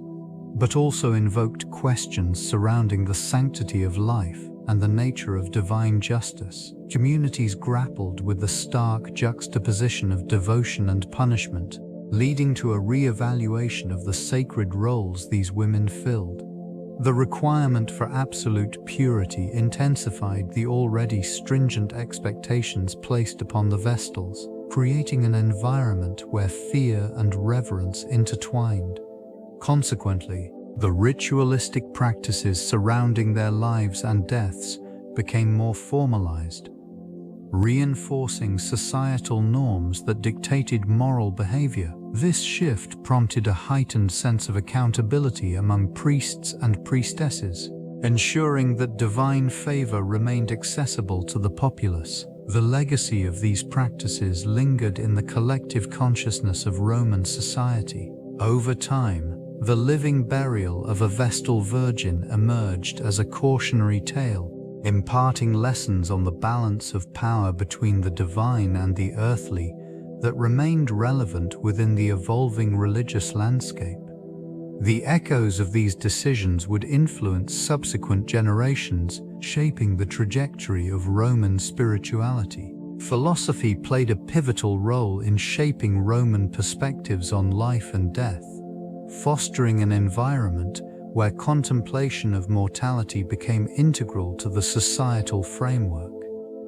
but also invoked questions surrounding the sanctity of life and the nature of divine justice. Communities grappled with the stark juxtaposition of devotion and punishment, leading to a re-evaluation of the sacred roles these women filled. The requirement for absolute purity intensified the already stringent expectations placed upon the Vestals, creating an environment where fear and reverence intertwined. Consequently, the ritualistic practices surrounding their lives and deaths became more formalized, reinforcing societal norms that dictated moral behavior. This shift prompted a heightened sense of accountability among priests and priestesses, ensuring that divine favor remained accessible to the populace. The legacy of these practices lingered in the collective consciousness of Roman society. Over time, the living burial of a Vestal Virgin emerged as a cautionary tale, imparting lessons on the balance of power between the divine and the earthly that remained relevant within the evolving religious landscape. The echoes of these decisions would influence subsequent generations, shaping the trajectory of Roman spirituality. Philosophy played a pivotal role in shaping Roman perspectives on life and death, fostering an environment where contemplation of mortality became integral to the societal framework.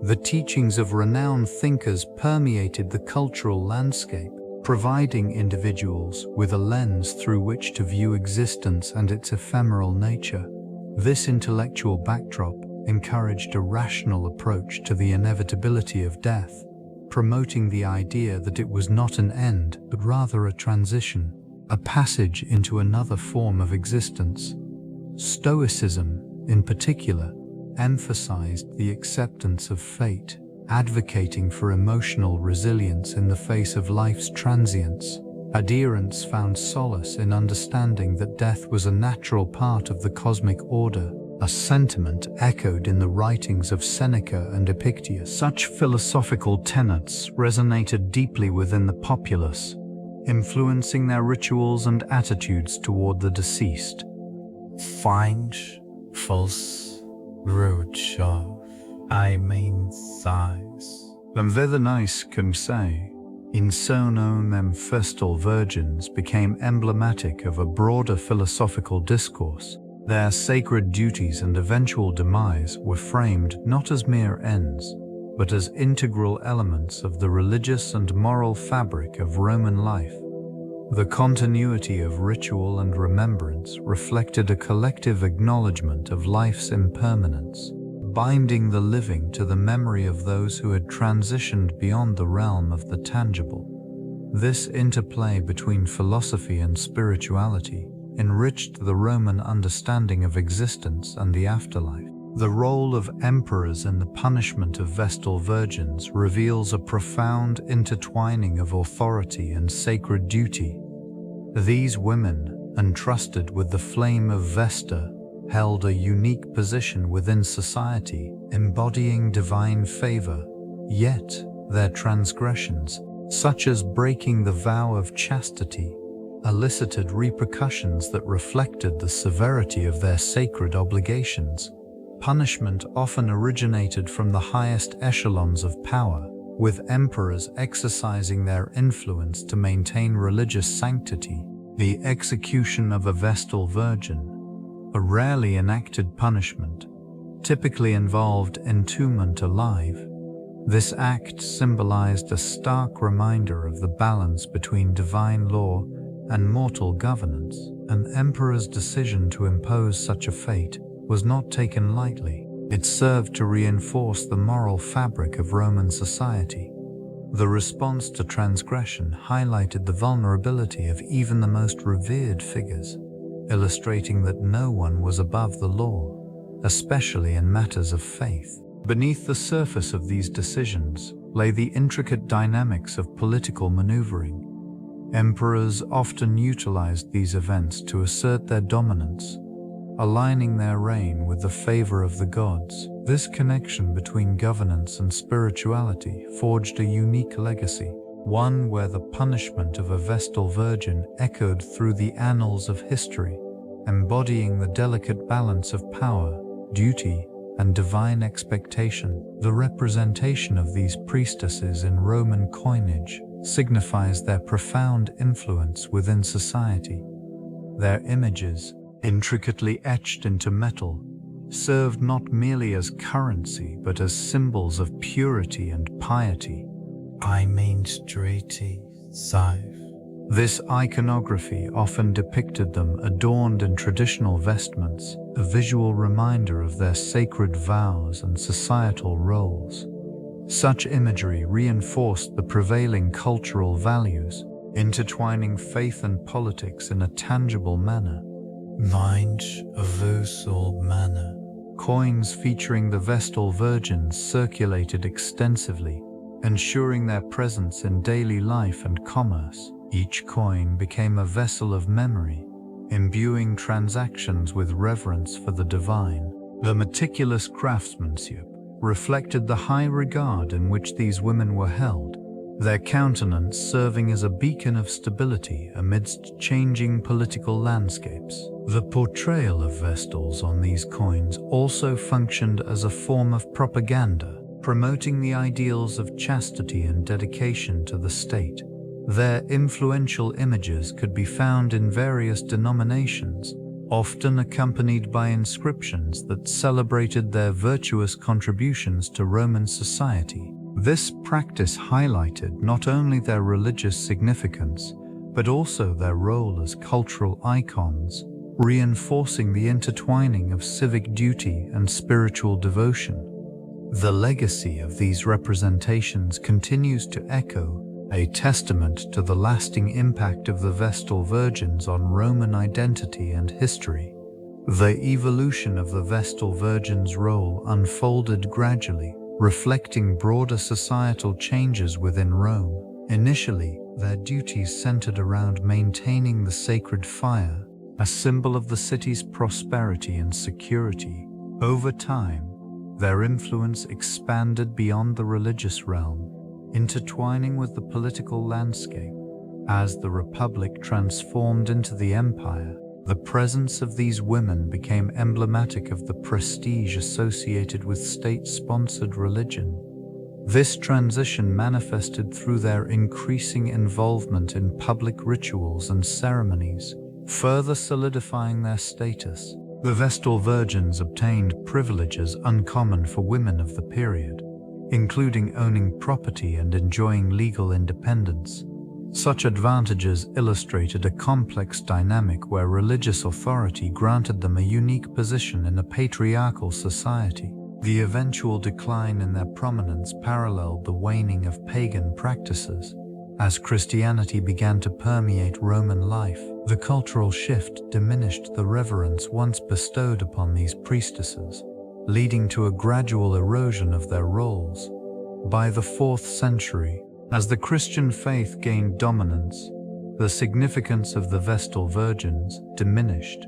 The teachings of renowned thinkers permeated the cultural landscape, providing individuals with a lens through which to view existence and its ephemeral nature. This intellectual backdrop encouraged a rational approach to the inevitability of death, promoting the idea that it was not an end, but rather a transition, a passage into another form of existence. Stoicism, in particular, emphasized the acceptance of fate, advocating for emotional resilience in the face of life's transience. Adherents found solace in understanding that death was a natural part of the cosmic order, a sentiment echoed in the writings of Seneca and Epictetus. Such philosophical tenets resonated deeply within the populace, influencing their rituals and attitudes toward the deceased.
Find false roach of I mean size.
Them vithernice cum say, in sono them Vestal Virgins became emblematic of a broader philosophical discourse. Their sacred duties and eventual demise were framed not as mere ends, but as integral elements of the religious and moral fabric of Roman life. The continuity of ritual and remembrance reflected a collective acknowledgement of life's impermanence, binding the living to the memory of those who had transitioned beyond the realm of the tangible. This interplay between philosophy and spirituality enriched the Roman understanding of existence and the afterlife. The role of emperors in the punishment of Vestal Virgins reveals a profound intertwining of authority and sacred duty. These women, entrusted with the flame of Vesta, held a unique position within society, embodying divine favor. Yet, their transgressions, such as breaking the vow of chastity, elicited repercussions that reflected the severity of their sacred obligations. Punishment often originated from the highest echelons of power, with emperors exercising their influence to maintain religious sanctity. The execution of a Vestal Virgin, a rarely enacted punishment, typically involved entombment alive. This act symbolized a stark reminder of the balance between divine law and mortal governance. An emperor's decision to impose such a fate was not taken lightly. It served to reinforce the moral fabric of Roman society. The response to transgression highlighted the vulnerability of even the most revered figures, illustrating that no one was above the law, especially in matters of faith. Beneath the surface of these decisions lay the intricate dynamics of political maneuvering. Emperors often utilized these events to assert their dominance, aligning their reign with the favor of the gods. This connection between governance and spirituality forged a unique legacy, one where the punishment of a Vestal Virgin echoed through the annals of history, embodying the delicate balance of power, duty, and divine expectation. The representation of these priestesses in Roman coinage signifies their profound influence within society. Their images, intricately etched into metal, served not merely as currency but as symbols of purity and piety.
I mean straighty size.
This iconography often depicted them adorned in traditional vestments, a visual reminder of their sacred vows and societal roles. Such imagery reinforced the prevailing cultural values, intertwining faith and politics in a tangible manner.
Mind a Vestal manner.
Coins featuring the Vestal Virgins circulated extensively, ensuring their presence in daily life and commerce. Each coin became a vessel of memory, imbuing transactions with reverence for the divine. The meticulous craftsmanship reflected the high regard in which these women were held, their countenance serving as a beacon of stability amidst changing political landscapes. The portrayal of Vestals on these coins also functioned as a form of propaganda, promoting the ideals of chastity and dedication to the state. Their influential images could be found in various denominations, often accompanied by inscriptions that celebrated their virtuous contributions to Roman society. This practice highlighted not only their religious significance, but also their role as cultural icons, reinforcing the intertwining of civic duty and spiritual devotion. The legacy of these representations continues to echo, a testament to the lasting impact of the Vestal Virgins on Roman identity and history. The evolution of the Vestal Virgins' role unfolded gradually, reflecting broader societal changes within Rome. Initially, their duties centered around maintaining the sacred fire, a symbol of the city's prosperity and security. Over time, their influence expanded beyond the religious realm, intertwining with the political landscape. As the Republic transformed into the Empire, the presence of these women became emblematic of the prestige associated with state-sponsored religion. This transition manifested through their increasing involvement in public rituals and ceremonies, further solidifying their status. The Vestal Virgins obtained privileges uncommon for women of the period, including owning property and enjoying legal independence. Such advantages illustrated a complex dynamic where religious authority granted them a unique position in a patriarchal society. The eventual decline in their prominence paralleled the waning of pagan practices. As Christianity began to permeate Roman life, the cultural shift diminished the reverence once bestowed upon these priestesses, leading to a gradual erosion of their roles. By the 4th century, as the Christian faith gained dominance, the significance of the Vestal Virgins diminished,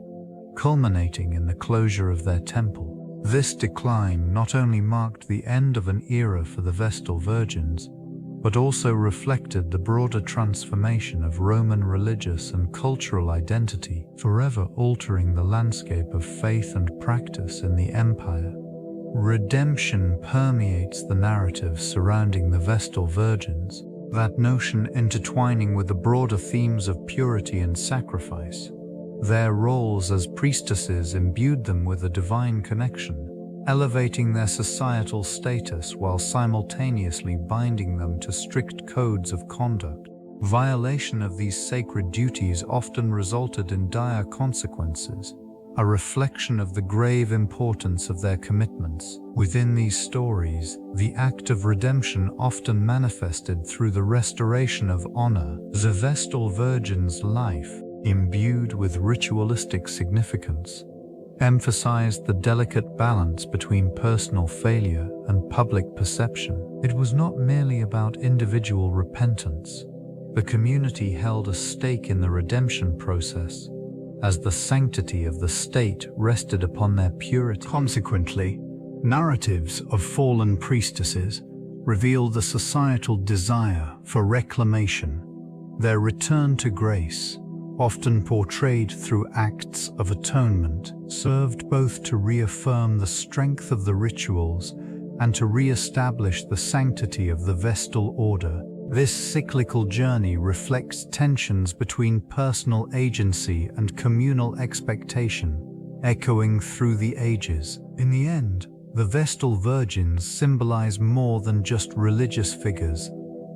culminating in the closure of their temple. This decline not only marked the end of an era for the Vestal Virgins, but also reflected the broader transformation of Roman religious and cultural identity, forever altering the landscape of faith and practice in the empire. Redemption permeates the narrative surrounding the Vestal Virgins, that notion intertwining with the broader themes of purity and sacrifice. Their roles as priestesses imbued them with a divine connection, elevating their societal status while simultaneously binding them to strict codes of conduct. Violation of these sacred duties often resulted in dire consequences, a reflection of the grave importance of their commitments. Within these stories, the act of redemption often manifested through the restoration of honor. The Vestal Virgin's life, imbued with ritualistic significance, emphasized the delicate balance between personal failure and public perception. It was not merely about individual repentance. The community held a stake in the redemption process, as the sanctity of the state rested upon their purity. Consequently, narratives of fallen priestesses reveal the societal desire for reclamation. Their return to grace, often portrayed through acts of atonement, served both to reaffirm the strength of the rituals and to re-establish the sanctity of the Vestal order. This cyclical journey reflects tensions between personal agency and communal expectation, echoing through the ages. In the end, the Vestal Virgins symbolize more than just religious figures.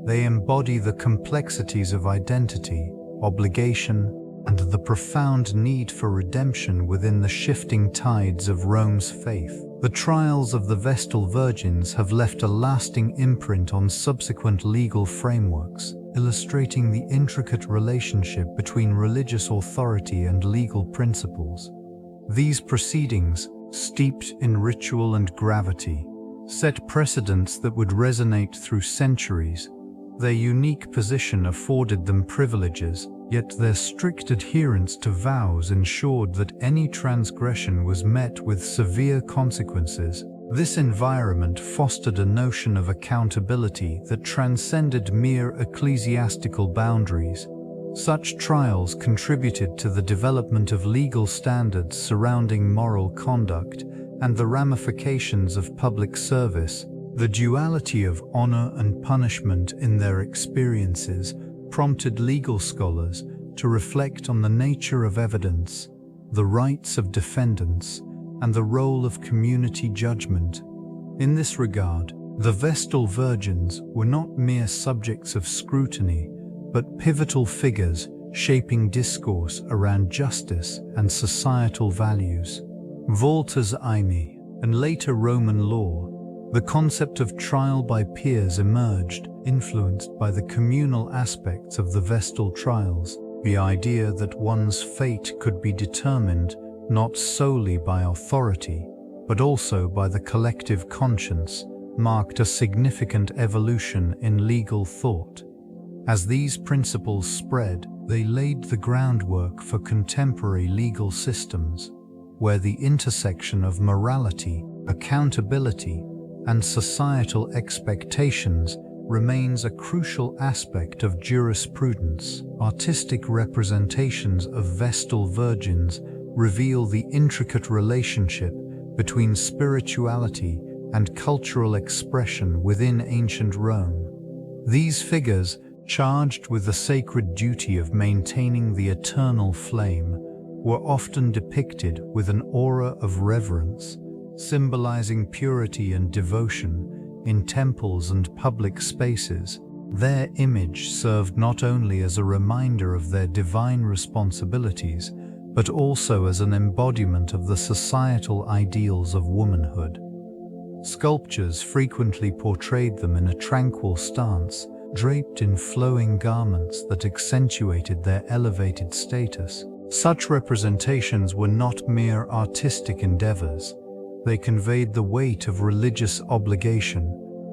They embody the complexities of identity, obligation, and the profound need for redemption within the shifting tides of Rome's faith. The trials of the Vestal Virgins have left a lasting imprint on subsequent legal frameworks, illustrating the intricate relationship between religious authority and legal principles. These proceedings, steeped in ritual and gravity, set precedents that would resonate through centuries. Their unique position afforded them privileges, yet their strict adherence to vows ensured that any transgression was met with severe consequences. This environment fostered a notion of accountability that transcended mere ecclesiastical boundaries. Such trials contributed to the development of legal standards surrounding moral conduct and the ramifications of public service. The duality of honor and punishment in their experiences prompted legal scholars to reflect on the nature of evidence, the rights of defendants, and the role of community judgment. In this regard, the Vestal Virgins were not mere subjects of scrutiny, but pivotal figures shaping discourse around justice and societal values. Voltaire's Aimé, and later Roman law, the concept of trial by peers emerged, influenced by the communal aspects of the Vestal trials. The idea that one's fate could be determined not solely by authority, but also by the collective conscience, marked a significant evolution in legal thought. As these principles spread, they laid the groundwork for contemporary legal systems, where the intersection of morality, accountability, and societal expectations remains a crucial aspect of jurisprudence. Artistic representations of Vestal Virgins reveal the intricate relationship between spirituality and cultural expression within ancient Rome. These figures, charged with the sacred duty of maintaining the eternal flame, were often depicted with an aura of reverence, symbolizing purity and devotion in temples and public spaces. Their image served not only as a reminder of their divine responsibilities, but also as an embodiment of the societal ideals of womanhood. Sculptures frequently portrayed them in a tranquil stance, draped in flowing garments that accentuated their elevated status. Such representations were not mere artistic endeavors. They conveyed the weight of religious obligation,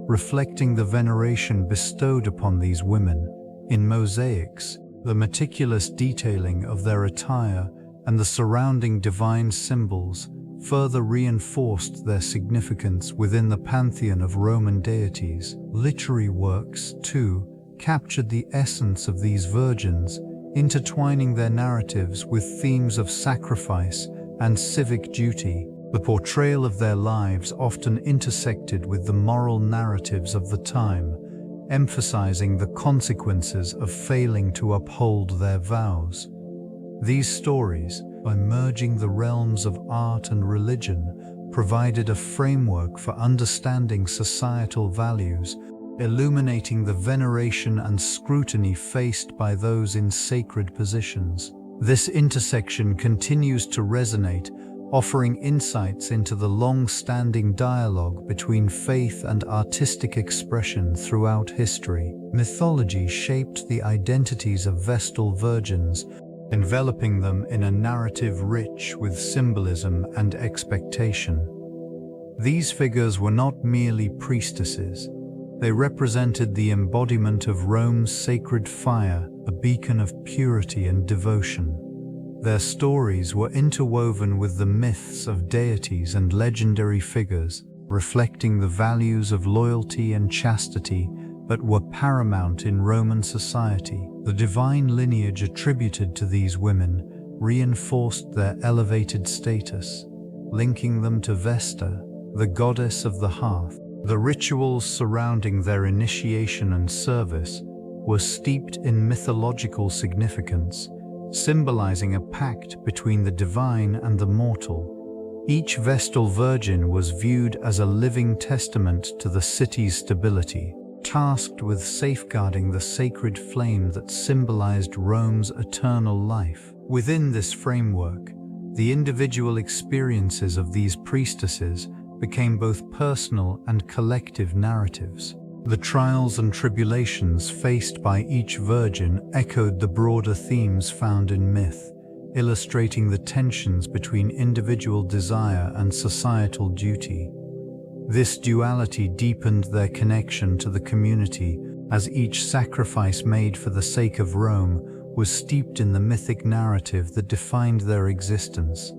reflecting the veneration bestowed upon these women. In mosaics, the meticulous detailing of their attire and the surrounding divine symbols further reinforced their significance within the pantheon of Roman deities. Literary works, too, captured the essence of these virgins, intertwining their narratives with themes of sacrifice and civic duty. The portrayal of their lives often intersected with the moral narratives of the time, emphasizing the consequences of failing to uphold their vows. These stories, by merging the realms of art and religion, provided a framework for understanding societal values, illuminating the veneration and scrutiny faced by those in sacred positions. This intersection continues to resonate, offering insights into the long-standing dialogue between faith and artistic expression throughout history. Mythology shaped the identities of Vestal Virgins, enveloping them in a narrative rich with symbolism and expectation. These figures were not merely priestesses. They represented the embodiment of Rome's sacred fire, a beacon of purity and devotion. Their stories were interwoven with the myths of deities and legendary figures, reflecting the values of loyalty and chastity that were paramount in Roman society. The divine lineage attributed to these women reinforced their elevated status, linking them to Vesta, the goddess of the hearth. The rituals surrounding their initiation and service were steeped in mythological significance, symbolizing a pact between the divine and the mortal. Each Vestal Virgin was viewed as a living testament to the city's stability, tasked with safeguarding the sacred flame that symbolized Rome's eternal life. Within this framework, the individual experiences of these priestesses became both personal and collective narratives. The trials and tribulations faced by each virgin echoed the broader themes found in myth, illustrating the tensions between individual desire and societal duty. This duality deepened their connection to the community, as each sacrifice made for the sake of Rome was steeped in the mythic narrative that defined their existence.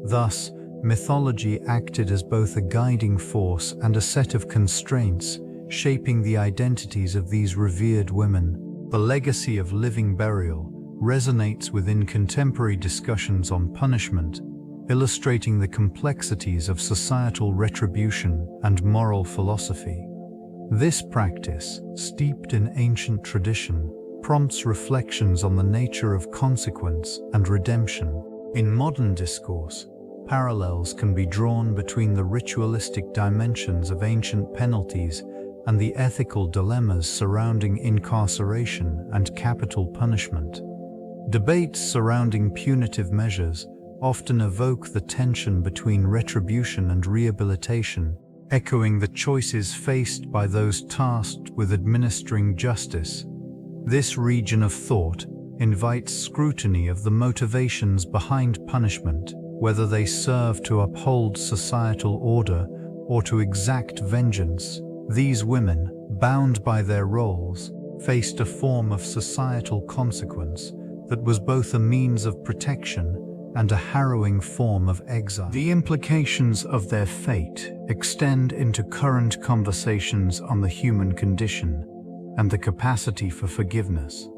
Thus, mythology acted as both a guiding force and a set of constraints, shaping the identities of these revered women. The legacy of living burial resonates within contemporary discussions on punishment, illustrating the complexities of societal retribution and moral philosophy. This practice, steeped in ancient tradition, prompts reflections on the nature of consequence and redemption. In modern discourse, parallels can be drawn between the ritualistic dimensions of ancient penalties and the ethical dilemmas surrounding incarceration and capital punishment. Debates surrounding punitive measures often evoke the tension between retribution and rehabilitation, echoing the choices faced by those tasked with administering justice. This region of thought invites scrutiny of the motivations behind punishment, whether they serve to uphold societal order or to exact vengeance. These women, bound by their roles, faced a form of societal consequence that was both a means of protection and a harrowing form of exile. The implications of their fate extend into current conversations on the human condition and the capacity for forgiveness.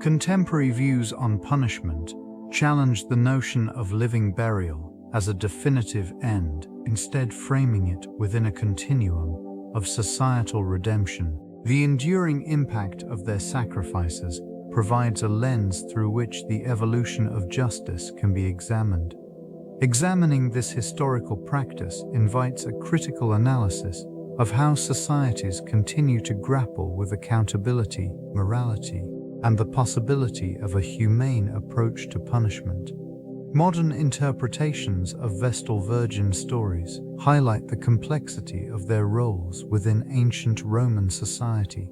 Contemporary views on punishment challenge the notion of living burial as a definitive end, instead framing it within a continuum of societal redemption. The enduring impact of their sacrifices provides a lens through which the evolution of justice can be examined. Examining this historical practice invites a critical analysis of how societies continue to grapple with accountability, morality, and the possibility of a humane approach to punishment. Modern interpretations of Vestal Virgin stories highlight the complexity of their roles within ancient Roman society.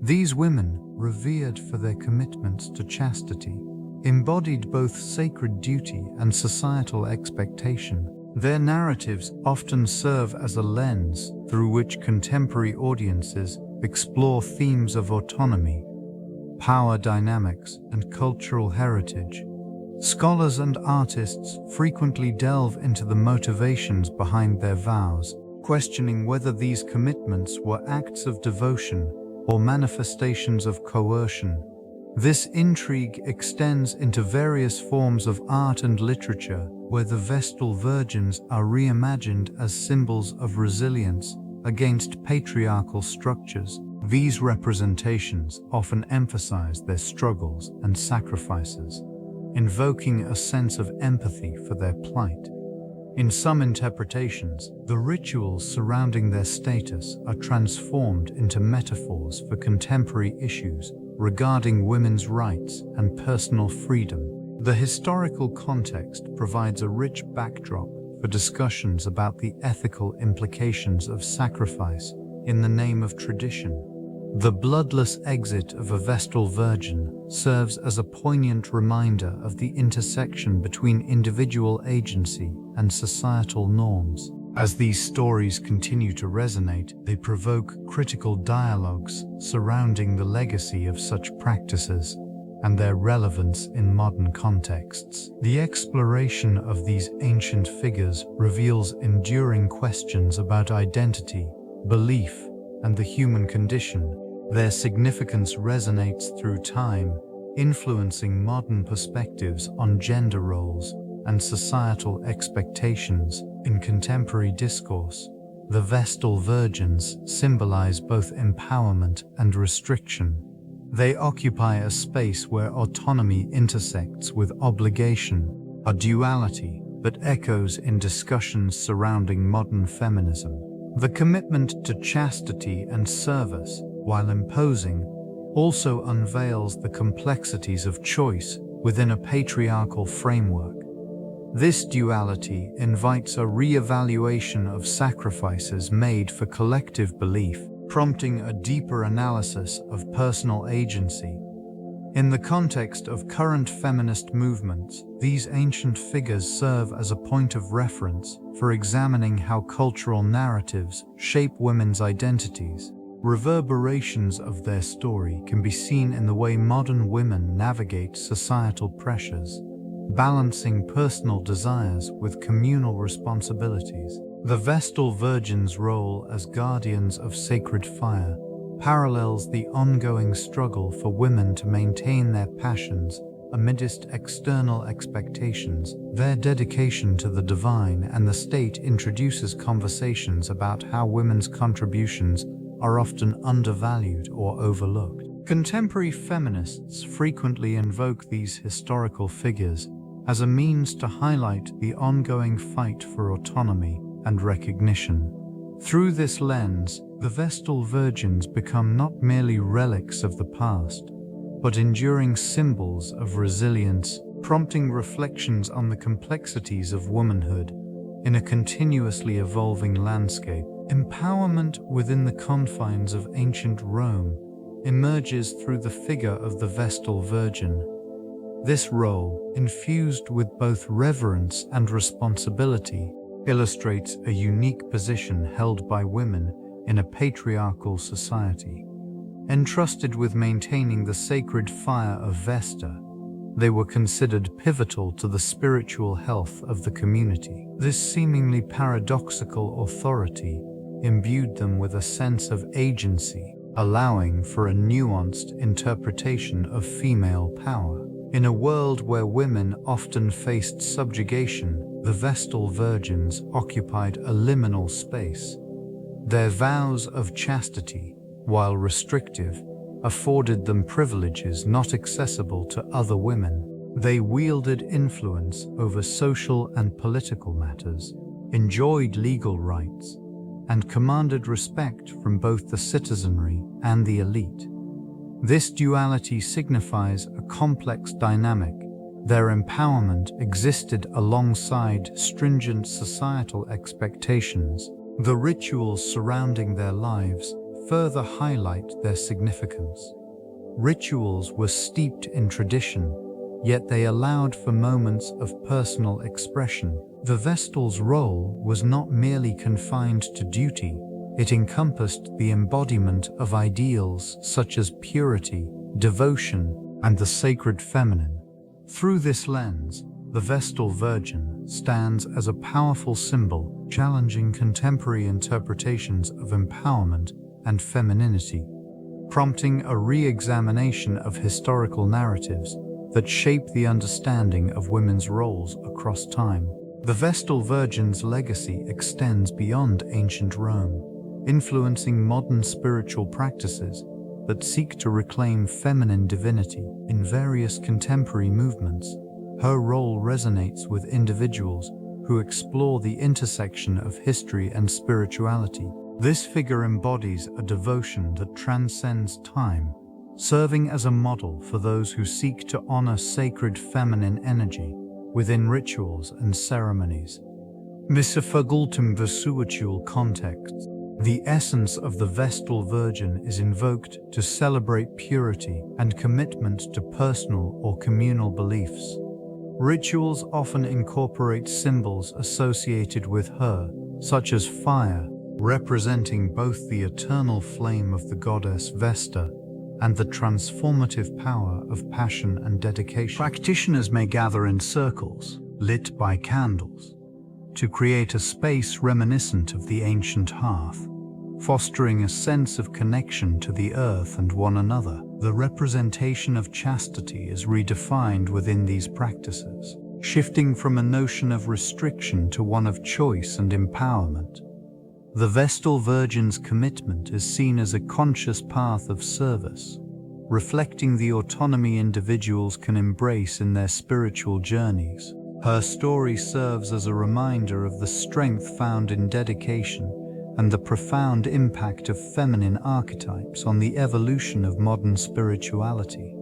These women, revered for their commitments to chastity, embodied both sacred duty and societal expectation. Their narratives often serve as a lens through which contemporary audiences explore themes of autonomy, power dynamics, and cultural heritage. Scholars and artists frequently delve into the motivations behind their vows, questioning whether these commitments were acts of devotion or manifestations of coercion. This intrigue extends into various forms of art and literature, where the Vestal Virgins are reimagined as symbols of resilience against patriarchal structures. These representations often emphasize their struggles and sacrifices, invoking a sense of empathy for their plight. In some interpretations, the rituals surrounding their status are transformed into metaphors for contemporary issues regarding women's rights and personal freedom. The historical context provides a rich backdrop for discussions about the ethical implications of sacrifice in the name of tradition. The bloodless exit of a Vestal Virgin serves as a poignant reminder of the intersection between individual agency and societal norms. As these stories continue to resonate, they provoke critical dialogues surrounding the legacy of such practices and their relevance in modern contexts. The exploration of these ancient figures reveals enduring questions about identity, belief, and the human condition. Their significance resonates through time, influencing modern perspectives on gender roles and societal expectations. In contemporary discourse, the Vestal Virgins symbolize both empowerment and restriction. They occupy a space where autonomy intersects with obligation, a duality that echoes in discussions surrounding modern feminism. The commitment to chastity and service, while imposing, also unveils the complexities of choice within a patriarchal framework. This duality invites a re-evaluation of sacrifices made for collective belief, prompting a deeper analysis of personal agency. In the context of current feminist movements, these ancient figures serve as a point of reference for examining how cultural narratives shape women's identities. Reverberations of their story can be seen in the way modern women navigate societal pressures, balancing personal desires with communal responsibilities. The Vestal Virgins' role as guardians of sacred fire parallels the ongoing struggle for women to maintain their passions amidst external expectations. Their dedication to the divine and the state introduces conversations about how women's contributions are often undervalued or overlooked. Contemporary feminists frequently invoke these historical figures as a means to highlight the ongoing fight for autonomy and recognition. Through this lens, the Vestal Virgins become not merely relics of the past, but enduring symbols of resilience, prompting reflections on the complexities of womanhood in a continuously evolving landscape. Empowerment within the confines of ancient Rome emerges through the figure of the Vestal Virgin. This role, infused with both reverence and responsibility, illustrates a unique position held by women in a patriarchal society. Entrusted with maintaining the sacred fire of Vesta, they were considered pivotal to the spiritual health of the community. This seemingly paradoxical authority imbued them with a sense of agency, allowing for a nuanced interpretation of female power. In a world where women often faced subjugation, the Vestal Virgins occupied a liminal space. Their vows of chastity, while restrictive, afforded them privileges not accessible to other women. They wielded influence over social and political matters, enjoyed legal rights, and commanded respect from both the citizenry and the elite. This duality signifies a complex dynamic. Their empowerment existed alongside stringent societal expectations. The rituals surrounding their lives further highlight their significance. Rituals were steeped in tradition, yet they allowed for moments of personal expression. The Vestal's role was not merely confined to duty, it encompassed the embodiment of ideals such as purity, devotion, and the sacred feminine. Through this lens, the Vestal Virgin stands as a powerful symbol challenging contemporary interpretations of empowerment and femininity, prompting a re-examination of historical narratives that shape the understanding of women's roles across time. The Vestal Virgin's legacy extends beyond ancient Rome, influencing modern spiritual practices that seek to reclaim feminine divinity. In various contemporary movements, her role resonates with individuals who explore the intersection of history and spirituality. This figure embodies a devotion that transcends time, serving as a model for those who seek to honor sacred feminine energy within rituals and ceremonies. Misifagultum visual context. The essence of the Vestal Virgin is invoked to celebrate purity and commitment to personal or communal beliefs. Rituals often incorporate symbols associated with her, such as fire, representing both the eternal flame of the goddess Vesta and the transformative power of passion and dedication. Practitioners may gather in circles, lit by candles, to create a space reminiscent of the ancient hearth, fostering a sense of connection to the earth and one another. The representation of chastity is redefined within these practices, shifting from a notion of restriction to one of choice and empowerment. The Vestal Virgin's commitment is seen as a conscious path of service, reflecting the autonomy individuals can embrace in their spiritual journeys. Her story serves as a reminder of the strength found in dedication and the profound impact of feminine archetypes on the evolution of modern spirituality.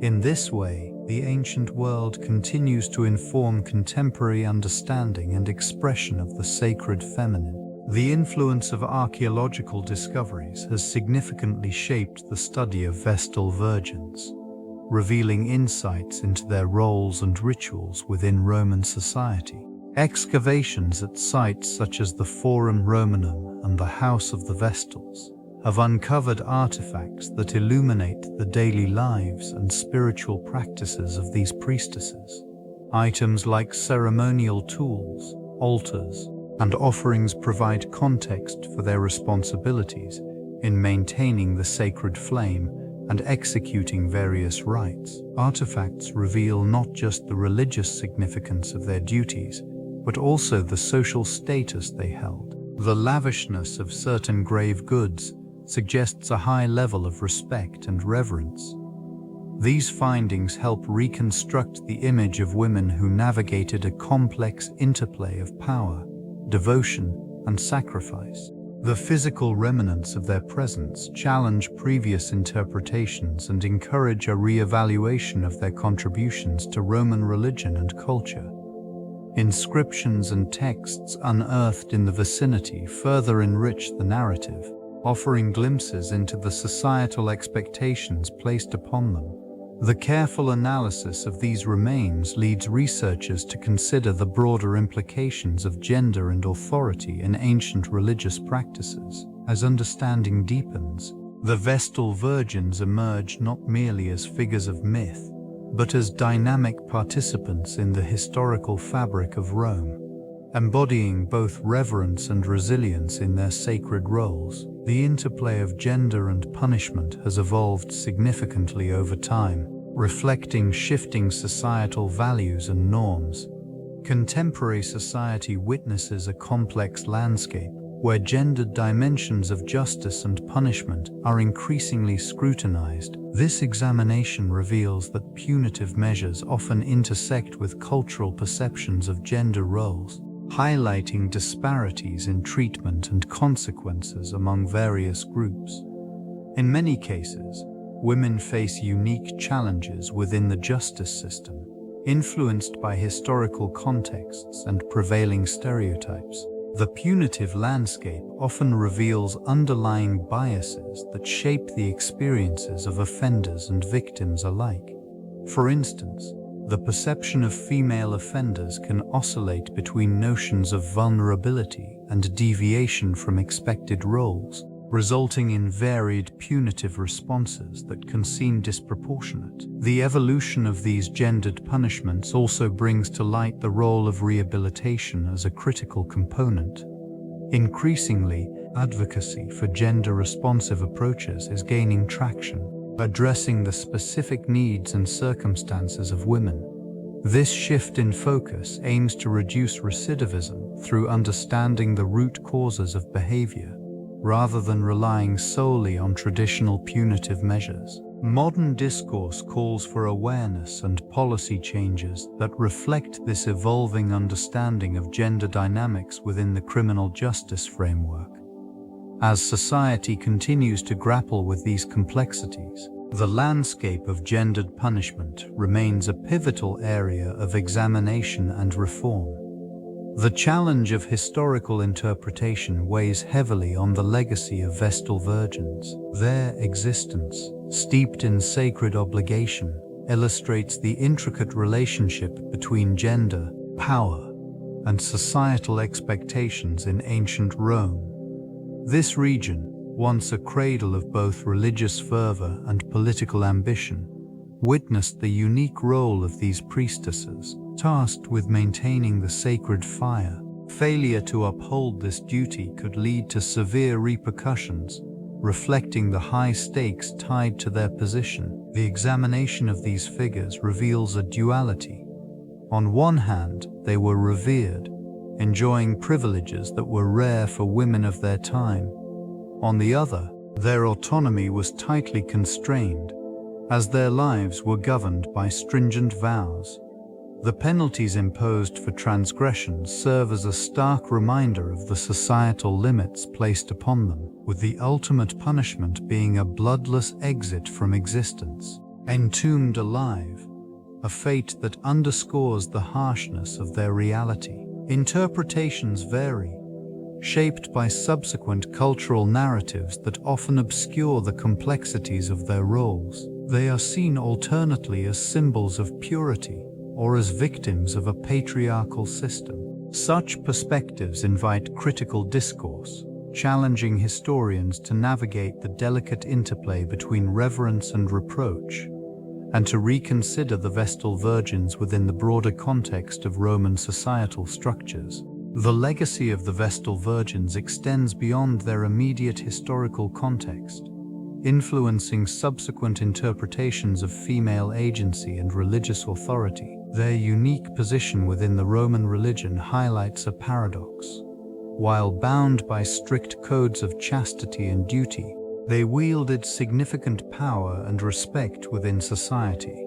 In this way, the ancient world continues to inform contemporary understanding and expression of the sacred feminine. The influence of archaeological discoveries has significantly shaped the study of Vestal virgins, revealing insights into their roles and rituals within Roman society. Excavations at sites such as the Forum Romanum and the House of the Vestals have uncovered artifacts that illuminate the daily lives and spiritual practices of these priestesses. Items like ceremonial tools, altars, and offerings provide context for their responsibilities in maintaining the sacred flame and executing various rites. Artifacts reveal not just the religious significance of their duties, but also the social status they held. The lavishness of certain grave goods suggests a high level of respect and reverence. These findings help reconstruct the image of women who navigated a complex interplay of power, devotion, and sacrifice. The physical remnants of their presence challenge previous interpretations and encourage a re-evaluation of their contributions to Roman religion and culture. Inscriptions and texts unearthed in the vicinity further enrich the narrative, offering glimpses into the societal expectations placed upon them. The careful analysis of these remains leads researchers to consider the broader implications of gender and authority in ancient religious practices. As understanding deepens, the Vestal virgins emerge not merely as figures of myth, but as dynamic participants in the historical fabric of Rome, embodying both reverence and resilience in their sacred roles. The interplay of gender and punishment has evolved significantly over time, reflecting shifting societal values and norms. Contemporary society witnesses a complex landscape where gendered dimensions of justice and punishment are increasingly scrutinized. This examination reveals that punitive measures often intersect with cultural perceptions of gender roles, highlighting disparities in treatment and consequences among various groups. In many cases, women face unique challenges within the justice system, influenced by historical contexts and prevailing stereotypes. The punitive landscape often reveals underlying biases that shape the experiences of offenders and victims alike. For instance, the perception of female offenders can oscillate between notions of vulnerability and deviation from expected roles, resulting in varied punitive responses that can seem disproportionate. The evolution of these gendered punishments also brings to light the role of rehabilitation as a critical component. Increasingly, advocacy for gender-responsive approaches is gaining traction, addressing the specific needs and circumstances of women. This shift in focus aims to reduce recidivism through understanding the root causes of behavior, rather than relying solely on traditional punitive measures. Modern discourse calls for awareness and policy changes that reflect this evolving understanding of gender dynamics within the criminal justice framework. As society continues to grapple with these complexities, the landscape of gendered punishment remains a pivotal area of examination and reform. The challenge of historical interpretation weighs heavily on the legacy of Vestal virgins. Their existence, steeped in sacred obligation, illustrates the intricate relationship between gender, power, and societal expectations in ancient Rome. This region, once a cradle of both religious fervor and political ambition, witnessed the unique role of these priestesses, tasked with maintaining the sacred fire. Failure to uphold this duty could lead to severe repercussions, reflecting the high stakes tied to their position. The examination of these figures reveals a duality. On one hand, they were revered, enjoying privileges that were rare for women of their time. On the other, their autonomy was tightly constrained, as their lives were governed by stringent vows. The penalties imposed for transgressions serve as a stark reminder of the societal limits placed upon them, with the ultimate punishment being a bloodless exit from existence. entombed alive, a fate that underscores the harshness of their reality. Interpretations vary, shaped by subsequent cultural narratives that often obscure the complexities of their roles. They are seen alternately as symbols of purity or as victims of a patriarchal system. Such perspectives invite critical discourse, challenging historians to navigate the delicate interplay between reverence and reproach, and to reconsider the Vestal Virgins within the broader context of Roman societal structures. The legacy of the Vestal Virgins extends beyond their immediate historical context, influencing subsequent interpretations of female agency and religious authority. Their unique position within the Roman religion highlights a paradox. While bound by strict codes of chastity and duty, they wielded significant power and respect within society.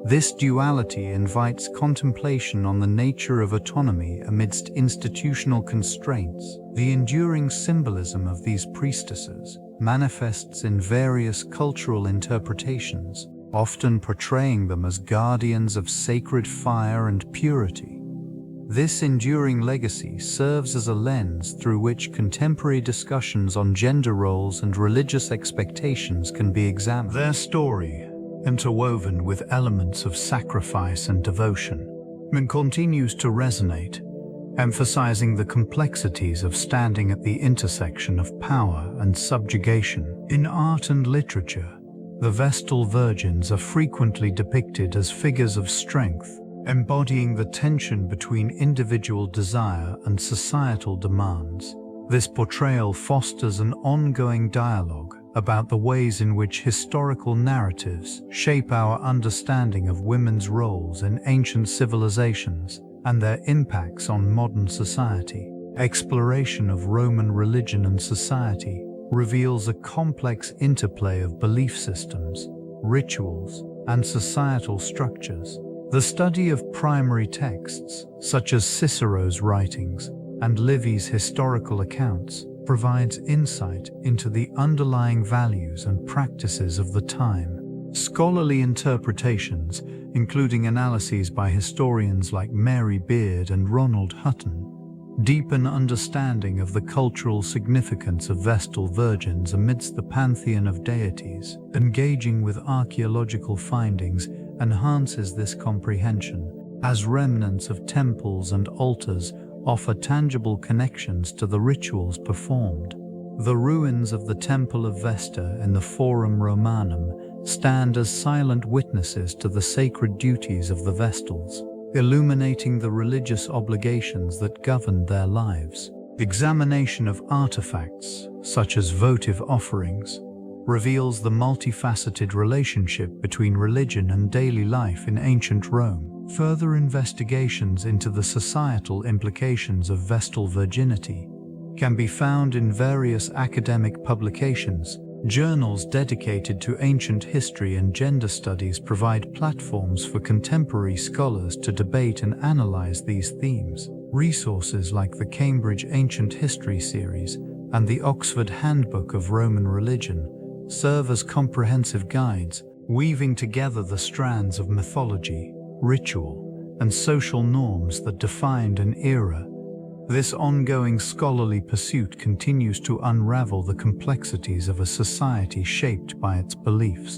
This duality invites contemplation on the nature of autonomy amidst institutional constraints. The enduring symbolism of these priestesses manifests in various cultural interpretations, often portraying them as guardians of sacred fire and purity. This enduring legacy serves as a lens through which contemporary discussions on gender roles and religious expectations can be examined. Their story, interwoven with elements of sacrifice and devotion, continues to resonate, emphasizing the complexities of standing at the intersection of power and subjugation. In art and literature, the Vestal Virgins are frequently depicted as figures of strength, embodying the tension between individual desire and societal demands. This portrayal fosters an ongoing dialogue about the ways in which historical narratives shape our understanding of women's roles in ancient civilizations and their impacts on modern society. Exploration of Roman religion and society reveals a complex interplay of belief systems, rituals, and societal structures. The study of primary texts, such as Cicero's writings and Livy's historical accounts, provides insight into the underlying values and practices of the time. Scholarly interpretations, including analyses by historians like Mary Beard and Ronald Hutton, deepen understanding of the cultural significance of Vestal Virgins amidst the pantheon of deities. Engaging with archaeological findings enhances this comprehension, as remnants of temples and altars offer tangible connections to the rituals performed. The ruins of the Temple of Vesta in the Forum Romanum stand as silent witnesses to the sacred duties of the Vestals, illuminating the religious obligations that governed their lives. Examination of artifacts, such as votive offerings, reveals the multifaceted relationship between religion and daily life in ancient Rome. Further investigations into the societal implications of Vestal virginity can be found in various academic publications. Journals dedicated to ancient history and gender studies provide platforms for contemporary scholars to debate and analyze these themes. Resources like the Cambridge Ancient History series and the Oxford Handbook of Roman Religion serve as comprehensive guides, weaving together the strands of mythology, ritual, and social norms that defined an era. This ongoing scholarly pursuit continues to unravel the complexities of a society shaped by its beliefs.